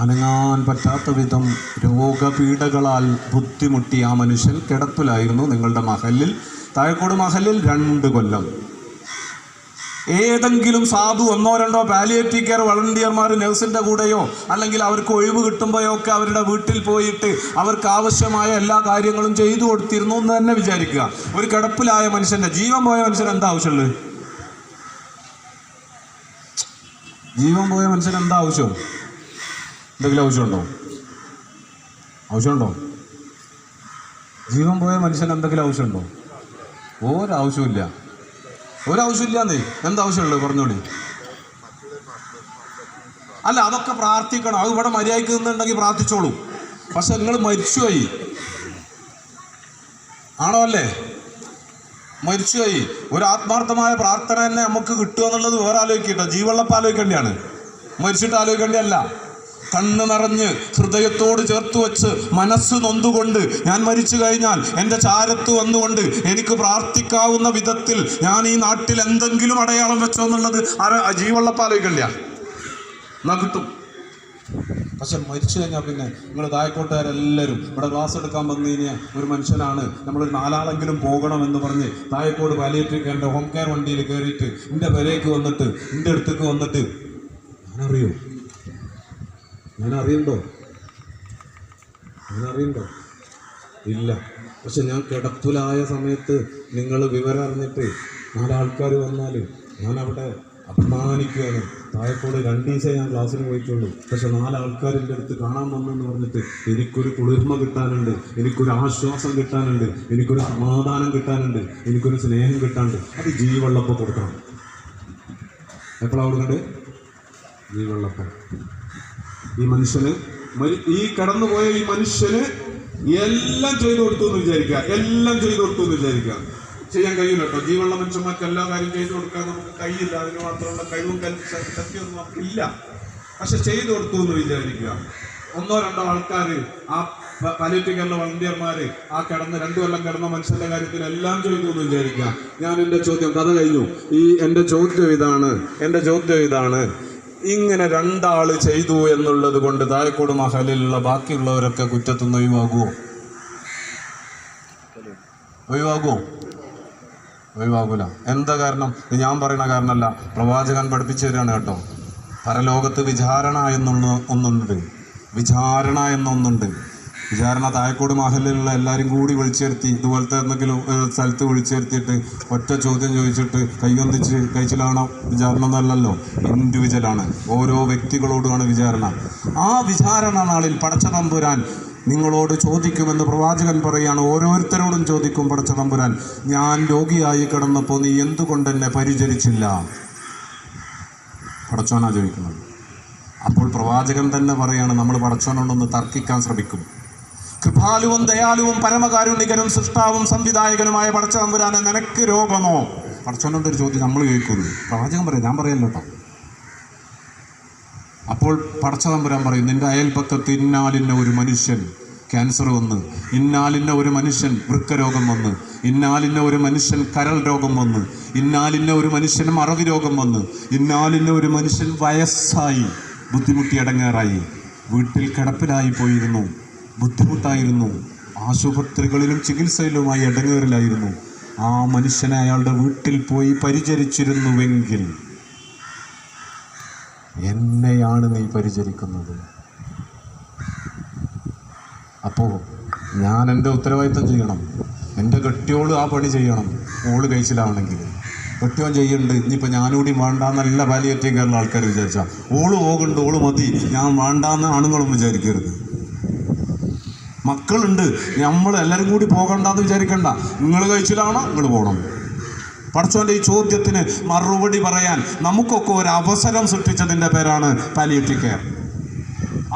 അനങ്ങാൻ പറ്റാത്ത വിധം രോഗപീഠകളാൽ ബുദ്ധിമുട്ടി ആ മനുഷ്യൻ കിടപ്പിലായിരുന്നു നിങ്ങളുടെ മഹല്ലിൽ, തായക്കോട് മഹല്ലിൽ 2 കൊല്ലം. ഏതെങ്കിലും സാധു 1-2 പാലിയേറ്റീവ് കെയർ വളണ്ടിയർമാർ നഴ്സിൻ്റെ കൂടെയോ അല്ലെങ്കിൽ അവർക്ക് ഒഴിവ് കിട്ടുമ്പോഴോ ഒക്കെ അവരുടെ വീട്ടിൽ പോയിട്ട് അവർക്ക് ആവശ്യമായ എല്ലാ കാര്യങ്ങളും ചെയ്തു കൊടുത്തിരുന്നു എന്ന് തന്നെ വിചാരിക്കുക. ഒരു കിടപ്പിലായ മനുഷ്യൻ്റെ, ജീവൻ പോയ മനുഷ്യൻ എന്താ ആവശ്യമുള്ളത്? ജീവൻ പോയ മനുഷ്യൻ എന്താ ആവശ്യം? എന്തെങ്കിലും ആവശ്യമുണ്ടോ? ജീവൻ പോയ മനുഷ്യൻ എന്തെങ്കിലും ആവശ്യമുണ്ടോ? ഒരാവശ്യമില്ലാന്നേ. എന്താവശ്യമുള്ളത് പറഞ്ഞോളി. അല്ല, അതൊക്കെ പ്രാർത്ഥിക്കണം. അത് ഇവിടെ മര്യാദയ്ക്ക് നിന്നുണ്ടെങ്കിൽ പ്രാർത്ഥിച്ചോളൂ. പക്ഷെ നിങ്ങൾ മരിച്ചുപോയി, ആണോ അല്ലേ? മരിച്ചുപോയി. ഒരു ആത്മാർത്ഥമായ പ്രാർത്ഥന തന്നെ നമുക്ക് കിട്ടുക എന്നുള്ളത് വേറെ ആലോചിക്കട്ടോ. ജീവള്ളപ്പം ആലോചിക്കേണ്ടിയാണ്, മരിച്ചിട്ട് ആലോചിക്കേണ്ടിയല്ല. കണ്ണ് നിറഞ്ഞ് ഹൃദയത്തോട് ചേർത്ത് വെച്ച് മനസ്സ് നൊന്തുകൊണ്ട് ഞാൻ മരിച്ചു കഴിഞ്ഞാൽ എൻ്റെ ചാരത്ത് വന്നുകൊണ്ട് എനിക്ക് പ്രാർത്ഥിക്കാവുന്ന വിധത്തിൽ ഞാൻ ഈ നാട്ടിൽ എന്തെങ്കിലും അടയാളം വെച്ചോ എന്നുള്ളത് ജീവള്ളപ്പം ആലോചിക്കണ്ട, എന്നാ കിട്ടും. പക്ഷെ മരിച്ചു കഴിഞ്ഞാൽ പിന്നെ നിങ്ങൾ തായക്കോട്ടുകാരെല്ലാവരും ഇവിടെ ക്ലാസ് എടുക്കാൻ വന്നു കഴിഞ്ഞാൽ ഒരു മനുഷ്യനാണ്, നമ്മളൊരു 4 ആളെങ്കിലും പോകണമെന്ന് പറഞ്ഞ് തായക്കോട് പാലിയേറ്റീവ് കെയറിൻ്റെ ഹോം കെയർ വണ്ടിയിൽ കയറിയിട്ട് എൻ്റെ പെരേക്ക് വന്നിട്ട് എൻ്റെ അടുത്തേക്ക് വന്നിട്ട് ഞാനറിയണ്ടോ? ഇല്ല. പക്ഷെ ഞാൻ കിടപ്പിലായ സമയത്ത് നിങ്ങൾ വിവരം അറിഞ്ഞിട്ട് 4 ആൾക്കാർ വന്നാൽ ഞാൻ അവിടെ അഭിമാനിക്കുകയാണ്. തായക്കോട് 2 ദിവസമേ ഞാൻ ക്ലാസ്സിന് പോയിട്ടുള്ളൂ. പക്ഷെ 4 ആൾക്കാർ എൻ്റെ അടുത്ത് കാണാൻ വന്നെന്ന് പറഞ്ഞിട്ട് എനിക്കൊരു കുളിർമ കിട്ടാനുണ്ട്, എനിക്കൊരു ആശ്വാസം കിട്ടാനുണ്ട്, എനിക്കൊരു സമാധാനം കിട്ടാനുണ്ട്, എനിക്കൊരു സ്നേഹം കിട്ടാനുണ്ട്. അത് ജീവള്ളപ്പം കൊടുക്കണം. എപ്പോഴാണ് കൊടുക്കണ്ടേ? ജീവള്ളപ്പം. ഈ മനുഷ്യന്, ഈ കടന്നുപോയ ഈ മനുഷ്യന് എല്ലാം ചെയ്തു കൊടുത്തു എന്ന് വിചാരിക്കുക. ചെയ്യാൻ കഴിയില്ല കേട്ടോ. ജീവനുള്ള മനുഷ്യന്മാർക്ക് എല്ലാ കാര്യം ചെയ്തു കൊടുക്കാൻ നമുക്ക് കഴിയില്ല. അതിന് മാത്രമുള്ള കഴിവും ശക്തിയൊന്നും നമുക്കില്ല. പക്ഷെ ചെയ്തു കൊടുത്തു എന്ന് വിചാരിക്കുക. ഒന്നോ രണ്ടോ ആൾക്കാർ ആ പാലിയേറ്റീവ് കെയറിലെ വളണ്ടിയർമാര് ആ കിടന്ന് 2 കൊല്ലം കിടന്ന മനുഷ്യന്റെ കാര്യത്തിൽ എല്ലാം ചെയ്തു എന്ന് വിചാരിക്കാം. ഞാൻ എൻ്റെ ചോദ്യം, കഥ കഴിഞ്ഞു. എൻ്റെ ചോദ്യം ഇതാണ്, ഇങ്ങനെ 2 ആള് ചെയ്തു എന്നുള്ളത് കൊണ്ട് താഴെക്കോട് മഹലിലുള്ള ബാക്കിയുള്ളവരൊക്കെ കുറ്റത്തുനിന്ന് ഒഴിവാകൂല. എന്താ കാരണം? ഇത് ഞാൻ പറയുന്ന കാരണമല്ല, പ്രവാചകൻ പഠിപ്പിച്ചു തരാണ് കേട്ടോ. പരലോകത്ത് വിചാരണ എന്നൊന്നുണ്ട്. വിചാരണ താഴെക്കോട് മഹലിലുള്ള എല്ലാവരും കൂടി വിളിച്ചെടുത്തി, ഇതുപോലത്തെ എന്തെങ്കിലും സ്ഥലത്ത് വിളിച്ചെടുത്തിട്ട് ഒറ്റ ചോദ്യം ചോദിച്ചിട്ട് കൈയൊന്നിച്ച് കഴിച്ചിലാണോ വിചാരണ എന്നല്ലല്ലോ, ഇൻഡിവിജ്വലാണ്. ഓരോ വ്യക്തികളോടുമാണ് വിചാരണ. ആ വിചാരണ നാളിൽ പടച്ച തമ്പുരാൻ നിങ്ങളോട് ചോദിക്കുമെന്ന് പ്രവാചകൻ പറയുകയാണ്. ഓരോരുത്തരോടും ചോദിക്കും പടച്ച തമ്പുരാൻ, ഞാൻ രോഗിയായി കിടന്നപ്പോൾ നീ എന്തുകൊണ്ട് എന്നെ പരിചരിച്ചില്ല? പടച്ചോനാ ചോദിക്കുന്നത്. അപ്പോൾ പ്രവാചകൻ തന്നെ പറയാണ്, നമ്മൾ പടച്ചോനോടൊന്ന് തർക്കിക്കാൻ ശ്രമിക്കും. കൃപാലുവും ദയാലുവും പരമകാരുണികനും സൃഷ്ടാവും സംവിധായകനുമായ പടച്ച തമ്പുരാനെ, നിനക്ക് രോഗമോ? പടച്ചോനോടൊരു ചോദ്യം നമ്മൾ ചോദിക്കുന്നു. പ്രവാചകൻ പറയും, ഞാൻ പറയല്ലോ കേട്ടോ. അപ്പോൾ പടച്ച തമ്പുരാൻ പറയും, നിന്റെ അയൽപക്കത്ത് ഇന്നാലിന്ന ഒരു മനുഷ്യൻ ക്യാൻസർ വന്ന്, ഇന്നാലിന്ന ഒരു മനുഷ്യൻ വൃക്കരോഗം വന്ന്, ഇന്നാലിന്ന ഒരു മനുഷ്യൻ കരൾ രോഗം വന്ന്, ഇന്നാലിന്ന ഒരു മനുഷ്യൻ മറവി രോഗം വന്ന്, ഇന്നാലിന്ന ഒരു മനുഷ്യൻ വയസ്സായി ബുദ്ധിമുട്ടി അടങ്ങാറായി, വീട്ടിൽ കിടപ്പിലായി പോയിരുന്നു, ബുദ്ധിമുട്ടായിരുന്നു, ആശുപത്രികളിലും ചികിത്സയിലുമായി അടങ്ങേറിലായിരുന്നു. ആ മനുഷ്യനെ അയാളുടെ വീട്ടിൽ പോയി പരിചരിച്ചിരുന്നുവെങ്കിൽ എന്നെയാണ് നീ പരിചരിക്കുന്നത്. അപ്പോൾ ഞാൻ എൻ്റെ ഉത്തരവാദിത്തം ചെയ്യണം. എൻ്റെ കെട്ടിയോള് ആ പണി ചെയ്യണം. ഓള് കഴിച്ചിലാവണമെങ്കിൽ കെട്ടിയോൻ ചെയ്യുന്നുണ്ട്. ഇനിയിപ്പോൾ ഞാനൂടി വേണ്ടാന്നല്ല പാലിയേറ്റീവ് കെയറിലെ ആൾക്കാർ വിചാരിച്ചാൽ, ഓള് പോകുന്നുണ്ട്, ഓള് മതി, ഞാൻ വേണ്ടാന്ന് ആണുങ്ങളും വിചാരിക്കരുത്. മക്കളുണ്ട്, നമ്മൾ എല്ലാവരും കൂടി പോകണ്ടെന്ന് വിചാരിക്കണ്ട. നിങ്ങൾ കഴിച്ചിലാണോ, നിങ്ങൾ പോകണം. പടച്ചോൻ്റെ ഈ ചോദ്യത്തിന് മറുപടി പറയാൻ നമുക്കൊക്കെ ഒരു അവസരം സൃഷ്ടിച്ചതിൻ്റെ പേരാണ് പാലിയേറ്റീവ് കെയർ.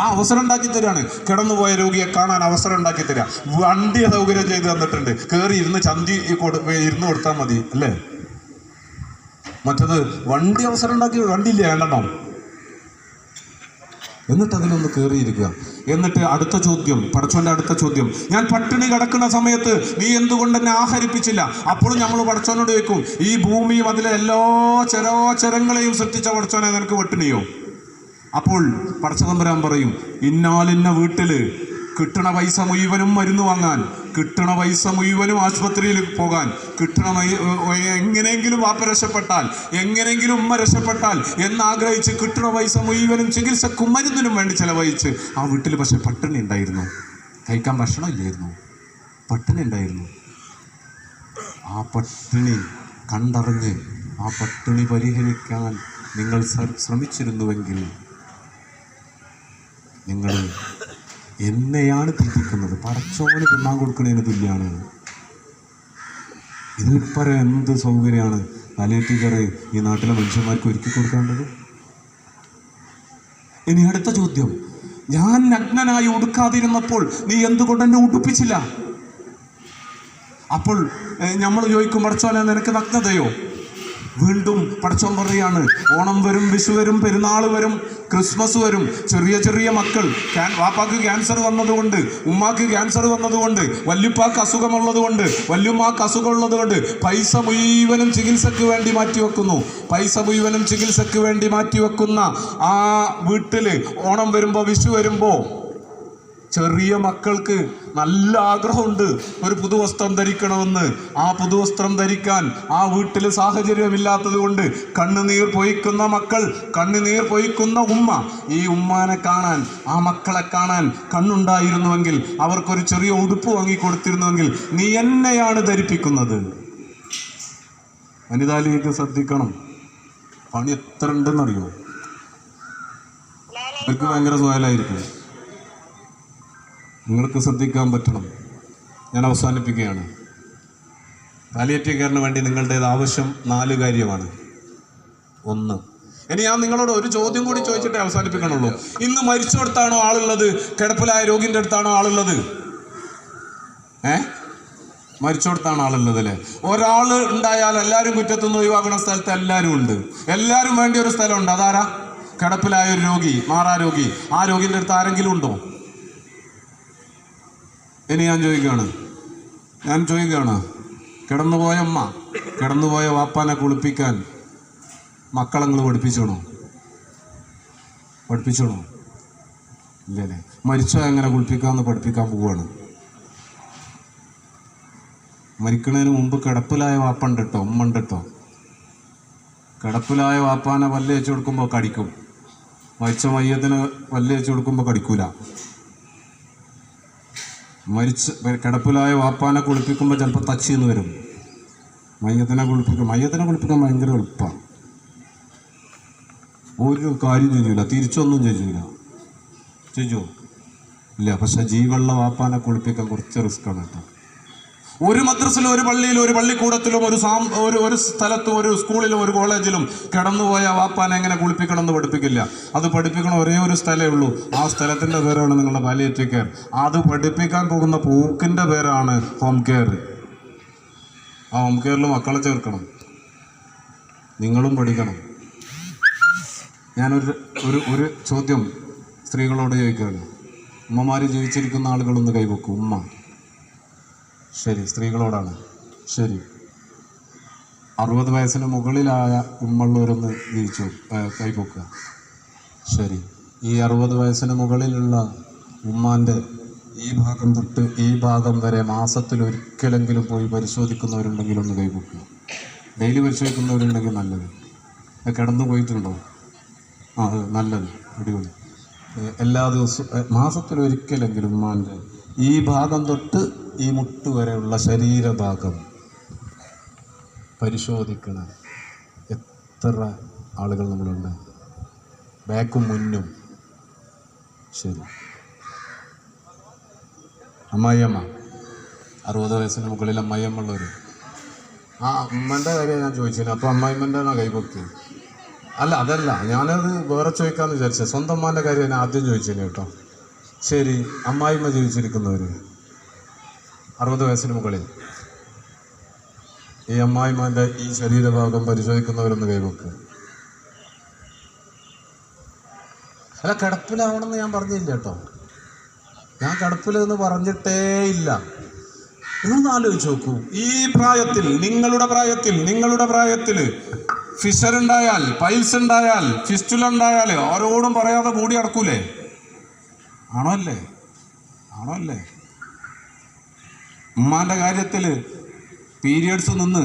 ആ അവസരം ഉണ്ടാക്കി തരാണ്. കിടന്നുപോയ രോഗിയെ കാണാൻ അവസരം ഉണ്ടാക്കി തരിക. വണ്ടി സൗകര്യം ചെയ്ത് തന്നിട്ടുണ്ട്. കയറി ഇരുന്ന് ഇരുന്ന് കൊടുത്താൽ മതി അല്ലേ? മറ്റത് വണ്ടി അവസരം ഉണ്ടാക്കി, വണ്ടിയില്ലേ വേണ്ടോ? എന്നിട്ട് അതിലൊന്ന് കയറിയിരിക്കുക. എന്നിട്ട് അടുത്ത ചോദ്യം, പടച്ചോൻ്റെ അടുത്ത ചോദ്യം, ഞാൻ പട്ടിണി കിടക്കുന്ന സമയത്ത് നീ എന്തുകൊണ്ട് എന്നെ ആഹരിപ്പിച്ചില്ല? അപ്പോഴും നമ്മൾ പടച്ചോനോട് ചോദിക്കും, ഈ ഭൂമിയും അതിലെ എല്ലാ ചരാചരങ്ങളെയും സൃഷ്ടിച്ച പടച്ചോനെ, നിനക്ക് പട്ടിണിയോ? അപ്പോൾ പടച്ചതമ്പുരാൻ പറയും, ഇന്നാലിന്ന വീട്ടിൽ കിട്ടണ പൈസ മുഴുവനും മരുന്ന് വാങ്ങാൻ, കിട്ടണ പൈസ മുഴുവനും ആശുപത്രിയിൽ പോകാൻ, എങ്ങനെയെങ്കിലും വാപ്പ രക്ഷപ്പെട്ടാൽ, എങ്ങനെയെങ്കിലും ഉമ്മ രക്ഷപ്പെട്ടാൽ എന്നാഗ്രഹിച്ച് കിട്ടണ പൈസ മുഴുവനും ചികിത്സക്കും മരുന്നിനും വേണ്ടി ചെലവഴിച്ച് ആ വീട്ടിൽ പക്ഷെ പട്ടിണി ഉണ്ടായിരുന്നു. കഴിക്കാൻ ഭക്ഷണം ഇല്ലായിരുന്നു, പട്ടിണി ഉണ്ടായിരുന്നു. ആ പട്ടിണി കണ്ടറിഞ്ഞ് ആ പട്ടിണി പരിഹരിക്കാൻ നിങ്ങൾ ശ്രമിച്ചിരുന്നുവെങ്കിൽ നിങ്ങൾ എന്നെയാണ് തിരിക്കുന്നത്. പടച്ചോന് തിന്നാൻ കൊടുക്കുന്നതിന് തുല്യമാണ്. ഇതിൽപ്പറ എന്ത് സൗകര്യമാണ് പാലിയേറ്റീവ് കെയർ ഈ നാട്ടിലെ മനുഷ്യന്മാർക്ക് ഒരുക്കി കൊടുക്കേണ്ടത്? ഇനി അടുത്ത ചോദ്യം, ഞാൻ നഗ്നനായി ഉടുക്കാതിരുന്നപ്പോൾ നീ എന്തുകൊണ്ട് എന്നെ ഉടുപ്പിച്ചില്ല? അപ്പോൾ നമ്മൾ ചോദിക്കും, പടച്ചോനെ നിനക്ക് നഗ്നതയോ? വീണ്ടും പടച്ചോൻ പറയാണ്, ഓണം വരും, വിഷു വരും, പെരുന്നാൾ വരും, ക്രിസ്മസ് വരും. ചെറിയ ചെറിയ മക്കൾ, വാപ്പാക്ക് ക്യാൻസർ വന്നതുകൊണ്ട്, ഉമ്മാക്ക് ക്യാൻസർ വന്നതുകൊണ്ട്, വല്യുപ്പാക്ക് അസുഖമുള്ളത് കൊണ്ട്, വല്യുമ്മാക്ക് അസുഖമുള്ളത് കൊണ്ട് പൈസ മുഴുവനും ചികിത്സക്ക് വേണ്ടി മാറ്റിവെക്കുന്ന ആ വീട്ടിൽ ഓണം വരുമ്പോൾ, വിഷു വരുമ്പോൾ ചെറിയ മക്കൾക്ക് നല്ല ആഗ്രഹമുണ്ട് ഒരു പുതുവസ്ത്രം ധരിക്കണമെന്ന്. ആ പുതുവസ്ത്രം ധരിക്കാൻ ആ വീട്ടിൽ സാഹചര്യമില്ലാത്തത് കൊണ്ട് കണ്ണുനീർ പൊയ്ക്കുന്ന മക്കൾ, കണ്ണുനീർ പൊയ്ക്കുന്ന ഉമ്മ, ഈ ഉമ്മാനെ കാണാൻ, ആ മക്കളെ കാണാൻ കണ്ണുണ്ടായിരുന്നുവെങ്കിൽ, അവർക്കൊരു ചെറിയ ഉടുപ്പ് വാങ്ങിക്കൊടുത്തിരുന്നുവെങ്കിൽ നീ എന്നെയാണ് ധരിപ്പിക്കുന്നത്. വനിതാ ലീഗ് ശ്രദ്ധിക്കണം. പണി എത്ര ഉണ്ടെന്നറിയോ? അവർക്ക് ഭയങ്കര സ്വയലായിരിക്കും. നിങ്ങൾക്ക് ശ്രദ്ധിക്കാൻ പറ്റണം. ഞാൻ അവസാനിപ്പിക്കുകയാണ്. പാലിയേറ്റീവ് കെയറിന് വേണ്ടി നിങ്ങളുടേത് ആവശ്യം 4 കാര്യമാണ്. 1, ഇനി ഞാൻ നിങ്ങളോട് ഒരു ചോദ്യം കൂടി ചോദിച്ചിട്ടേ അവസാനിപ്പിക്കണുള്ളൂ. ഇന്ന് മരിച്ചെടുത്താണോ ആളുള്ളത്? കിടപ്പിലായ രോഗിൻ്റെ അടുത്താണോ ആളുള്ളത്? മരിച്ചെടുത്താണ് ആളുള്ളത് അല്ലേ? ഒരാൾ ഉണ്ടായാൽ എല്ലാവരും കുറ്റത്തുനിന്ന് ഒഴിവാക്കുന്ന സ്ഥലത്ത് എല്ലാവരും ഉണ്ട്. എല്ലാവരും വേണ്ടിയ ഒരു സ്ഥലമുണ്ട്. അതാരാ? കിടപ്പിലായ ഒരു രോഗി, മാറാ രോഗി. ആ രോഗിൻ്റെ അടുത്ത് ആരെങ്കിലും ഉണ്ടോ? ഇനി ഞാൻ ചോദിക്കുകയാണ് കിടന്നുപോയ അമ്മ, കിടന്നുപോയ വാപ്പാനെ കുളിപ്പിക്കാൻ മക്കളങ്ങൾ പഠിപ്പിച്ചോണോ? ഇല്ലല്ലേ. മരിച്ചാൽ എങ്ങനെ കുളിപ്പിക്കാമെന്ന് പഠിപ്പിക്കാൻ പോവുകയാണ്. മരിക്കുന്നതിന് മുമ്പ് കിടപ്പിലായ വാപ്പ ഉണ്ട് കേട്ടോ, ഉമ്മ ഉണ്ട് കേട്ടോ. കിടപ്പിലായ വാപ്പാനെ പല്ല് വെച്ച് കൊടുക്കുമ്പോൾ കടിക്കും, മരിച്ച മയ്യത്തിന് പല്ല് വെച്ച് കൊടുക്കുമ്പോൾ കടിക്കൂല. കിടപ്പിലായ വാപ്പാനെ കുളിപ്പിക്കുമ്പോൾ ചിലപ്പോൾ തച്ചിന്ന് വരും. മയ്യത്തിനെ കുളിപ്പിക്കാൻ ഭയങ്കര എളുപ്പമാണ്. ഒരു കാര്യം ചെയ്യൂല, തിരിച്ചൊന്നും ചെയ്യൂല. ചെയ്യോ? ഇല്ല. പക്ഷെ ജീവനുള്ള വാപ്പാനെ കുളിപ്പിക്കാൻ കുറച്ച് റിസ്ക്കാണ് കേട്ടോ. ഒരു മദ്രസയിലും ഒരു പള്ളിയിലും ഒരു പള്ളിക്കൂടത്തിലും ഒരു സ്ഥലത്തും ഒരു സ്കൂളിലും ഒരു കോളേജിലും കിടന്നുപോയ വാപ്പാനെ എങ്ങനെ കുളിപ്പിക്കണം എന്ന് പഠിപ്പിക്കില്ല. അത് പഠിപ്പിക്കണ ഒരേ ഒരു സ്ഥലമേ ഉള്ളൂ. ആ സ്ഥലത്തിൻ്റെ പേരാണ് നിങ്ങളുടെ പാലിയേറ്റീവ് കെയർ. അത് പഠിപ്പിക്കാൻ പോകുന്ന പൂക്കിൻ്റെ പേരാണ് ഹോം കെയർ. ആ ഹോം കെയറിൽ മക്കളെ ചേർക്കണം, നിങ്ങളും പഠിക്കണം. ഞാനൊരു ഒരു ചോദ്യം സ്ത്രീകളോട് ചോദിക്കുകയാണ്. ഉമ്മമാർ ജീവിച്ചിരിക്കുന്ന ആളുകളൊന്ന് കൈവെക്കും. ഉമ്മ, ശരി, സ്ത്രീകളോടാണ്. ശരി, 60 വയസ്സിന് മുകളിലായ ഉമ്മയുള്ളവരൊന്ന് കൈവെക്കുക. ശരി, ഈ 60 വയസ്സിന് മുകളിലുള്ള ഉമ്മാൻ്റെ ഈ ഭാഗം തൊട്ട് ഈ ഭാഗം വരെ മാസത്തിൽ ഒരിക്കലെങ്കിലും പോയി പരിശോധിക്കുന്നവരുണ്ടെങ്കിൽ ഒന്ന് കൈവെക്കുക. ഡെയിലി പരിശോധിക്കുന്നവരുണ്ടെങ്കിൽ നല്ലത്. കിടന്നു പോയിട്ടുണ്ടോ? ആ, നല്ലത്, അടിപൊളി. എല്ലാ ദിവസവും മാസത്തിൽ ഒരിക്കലെങ്കിലും ഉമ്മാൻ്റെ ഈ ഭാഗം തൊട്ട് ഈ മുട്ട് വരെയുള്ള ശരീരഭാഗം പരിശോധിക്കണം. എത്ര ആളുകൾ നമ്മളുണ്ട്? ബാക്കും മുന്നും. ശരി. അമ്മായിയമ്മ, 60 വയസ്സിന് മുകളിൽ അമ്മായിയമ്മ ഉള്ളവർ. ആ ഉമ്മൻ്റെ കാര്യം ഞാൻ ചോദിച്ചില്ല. അപ്പോൾ അമ്മായിമ്മൻ്റെ കൈപൊക്കി. അല്ല, അതല്ല, ഞാനത് വേറെ ചോദിക്കാമെന്ന് വിചാരിച്ചത്. സ്വന്തം അമ്മാൻ്റെ കാര്യം ഞാൻ ആദ്യം ചോദിച്ചില്ല കേട്ടോ. ശരി, അമ്മായിമ്മ ജീവിച്ചിരിക്കുന്നവർ 60 വയസ്സിന് മുകളിൽ ഈ അമ്മായിമാൻ്റെ ഈ ശരീരഭാഗം പരിശോധിക്കുന്നവരൊന്ന് കൈവെക്കുക. അല്ല, കിടപ്പിലാവണമെന്ന് ഞാൻ പറഞ്ഞില്ല കേട്ടോ. ഞാൻ കിടപ്പിലെന്ന് പറഞ്ഞിട്ടേ ഇല്ല. നിങ്ങളൊന്ന് ആലോചിച്ച് നോക്കൂ. ഈ പ്രായത്തിൽ, നിങ്ങളുടെ പ്രായത്തിൽ ഫിഷർ ഉണ്ടായാൽ, പൈൽസ് ഉണ്ടായാൽ, ഫിസ്റ്റുല ഉണ്ടായാൽ ആരോടും പറയാതെ മൂടി അടക്കൂലേ? ആണോ അല്ലേ? ഉമ്മാൻ്റെ കാര്യത്തിൽ പീരിയഡ്സ് നിന്ന്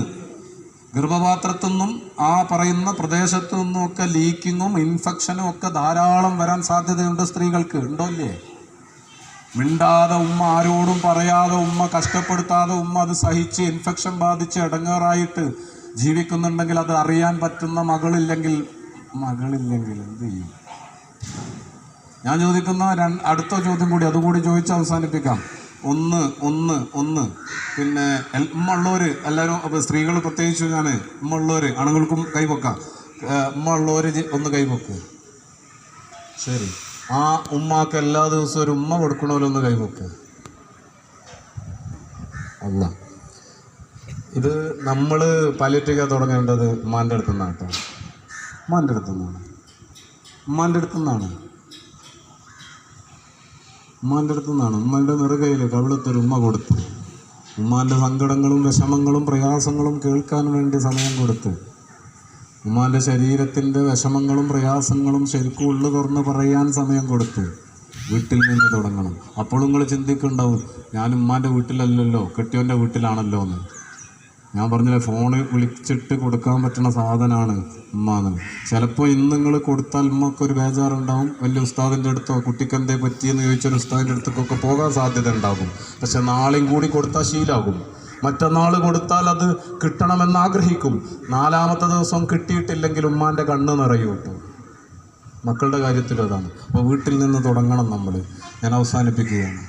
ഗർഭപാത്രത്തു നിന്നും ആ പറയുന്ന പ്രദേശത്തു നിന്നുമൊക്കെ ലീക്കിങ്ങും ഇൻഫെക്ഷനും ഒക്കെ ധാരാളം വരാൻ സാധ്യതയുണ്ട് സ്ത്രീകൾക്ക്. ഉണ്ടോ ഇല്ലേ? മിണ്ടാതെ ഉമ്മ, ആരോടും പറയാതെ ഉമ്മ, കഷ്ടപ്പെടുത്താതെ ഉമ്മ അത് സഹിച്ച് ഇൻഫെക്ഷൻ ബാധിച്ച് ഇടങ്ങേറായിട്ട് ജീവിക്കുന്നുണ്ടെങ്കിൽ അത് അറിയാൻ പറ്റുന്ന മകളില്ലെങ്കിൽ എന്ത് ചെയ്യും? ഞാൻ ചോദിക്കുന്ന അടുത്ത ചോദ്യം കൂടി, അതുകൂടി ചോദിച്ച് അവസാനിപ്പിക്കാം. ഒന്ന് പിന്നെ ഉമ്മ ഉള്ളവർ എല്ലാവരും, സ്ത്രീകൾ പ്രത്യേകിച്ച്, ഞാൻ ഉമ്മ ഉള്ളവർ, ആണുങ്ങൾക്കും കൈവെക്കാം. ഉമ്മ ഉള്ളവർ ഒന്ന് കൈവെക്കുക. ശരി, ആ ഉമ്മാക്ക് എല്ലാ ദിവസവും ഒരു ഉമ്മ കൊടുക്കണമല്ലോ, കൈവെക്കുക. അല്ല, ഇത് നമ്മൾ പാലിയേറ്റീവ് കെയർ തുടങ്ങേണ്ടത് ഉമ്മാൻ്റെ അടുത്തുനിന്നാണ് കേട്ടോ. ഉമ്മാൻ്റെ അടുത്തുനിന്നാണ്. ഉമ്മാൻ്റെ നെറുകയിൽ കവിളത്തൊരു ഉമ്മ കൊടുത്ത്, ഉമ്മാൻ്റെ സങ്കടങ്ങളും വിഷമങ്ങളും പ്രയാസങ്ങളും കേൾക്കാൻ വേണ്ടി സമയം കൊടുത്ത്, ഉമ്മാൻ്റെ ശരീരത്തിൻ്റെ വിഷമങ്ങളും പ്രയാസങ്ങളും ശരിക്കും ഉള്ളു തുറന്ന് പറയാൻ സമയം കൊടുത്ത് വീട്ടിൽ നിന്ന് തുടങ്ങണം. അപ്പോൾ നിങ്ങൾ ചിന്തിക്കുന്നുണ്ടാവും, ഞാൻ ഉമ്മാൻ്റെ വീട്ടിലല്ലല്ലോ, കെട്ടിയോൻ്റെ വീട്ടിലാണല്ലോ എന്ന്. ഞാൻ പറഞ്ഞില്ലേ, ഫോണ് വിളിച്ചിട്ട് കൊടുക്കാൻ പറ്റുന്ന സാധനമാണ് ഉമ്മാന്ന്. ചിലപ്പോൾ ഇന്ന് നിങ്ങൾ കൊടുത്താൽ ഉമ്മക്കൊരു ബേജാറുണ്ടാവും. വലിയ ഉസ്താദിൻ്റെ അടുത്തോ കുട്ടിക്കെന്തേ പറ്റിയെന്ന് ചോദിച്ചൊരു ഉസ്താദിൻ്റെ അടുത്തൊക്കെ പോകാൻ സാധ്യത ഉണ്ടാകും. പക്ഷെ നാളെയും കൂടി കൊടുത്താൽ ശീലാകും. മറ്റന്നാൾ കൊടുത്താൽ അത് കിട്ടണമെന്ന് ആഗ്രഹിക്കും. 4ാമത്തെ ദിവസം കിട്ടിയിട്ടില്ലെങ്കിൽ ഉമ്മാൻ്റെ കണ്ണ് നിറയും കേട്ടോ. മക്കളുടെ കാര്യത്തിലും അതാണ്. അപ്പോൾ വീട്ടിൽ നിന്ന് തുടങ്ങണം നമ്മൾ. ഞാൻ അവസാനിപ്പിക്കുകയാണ്.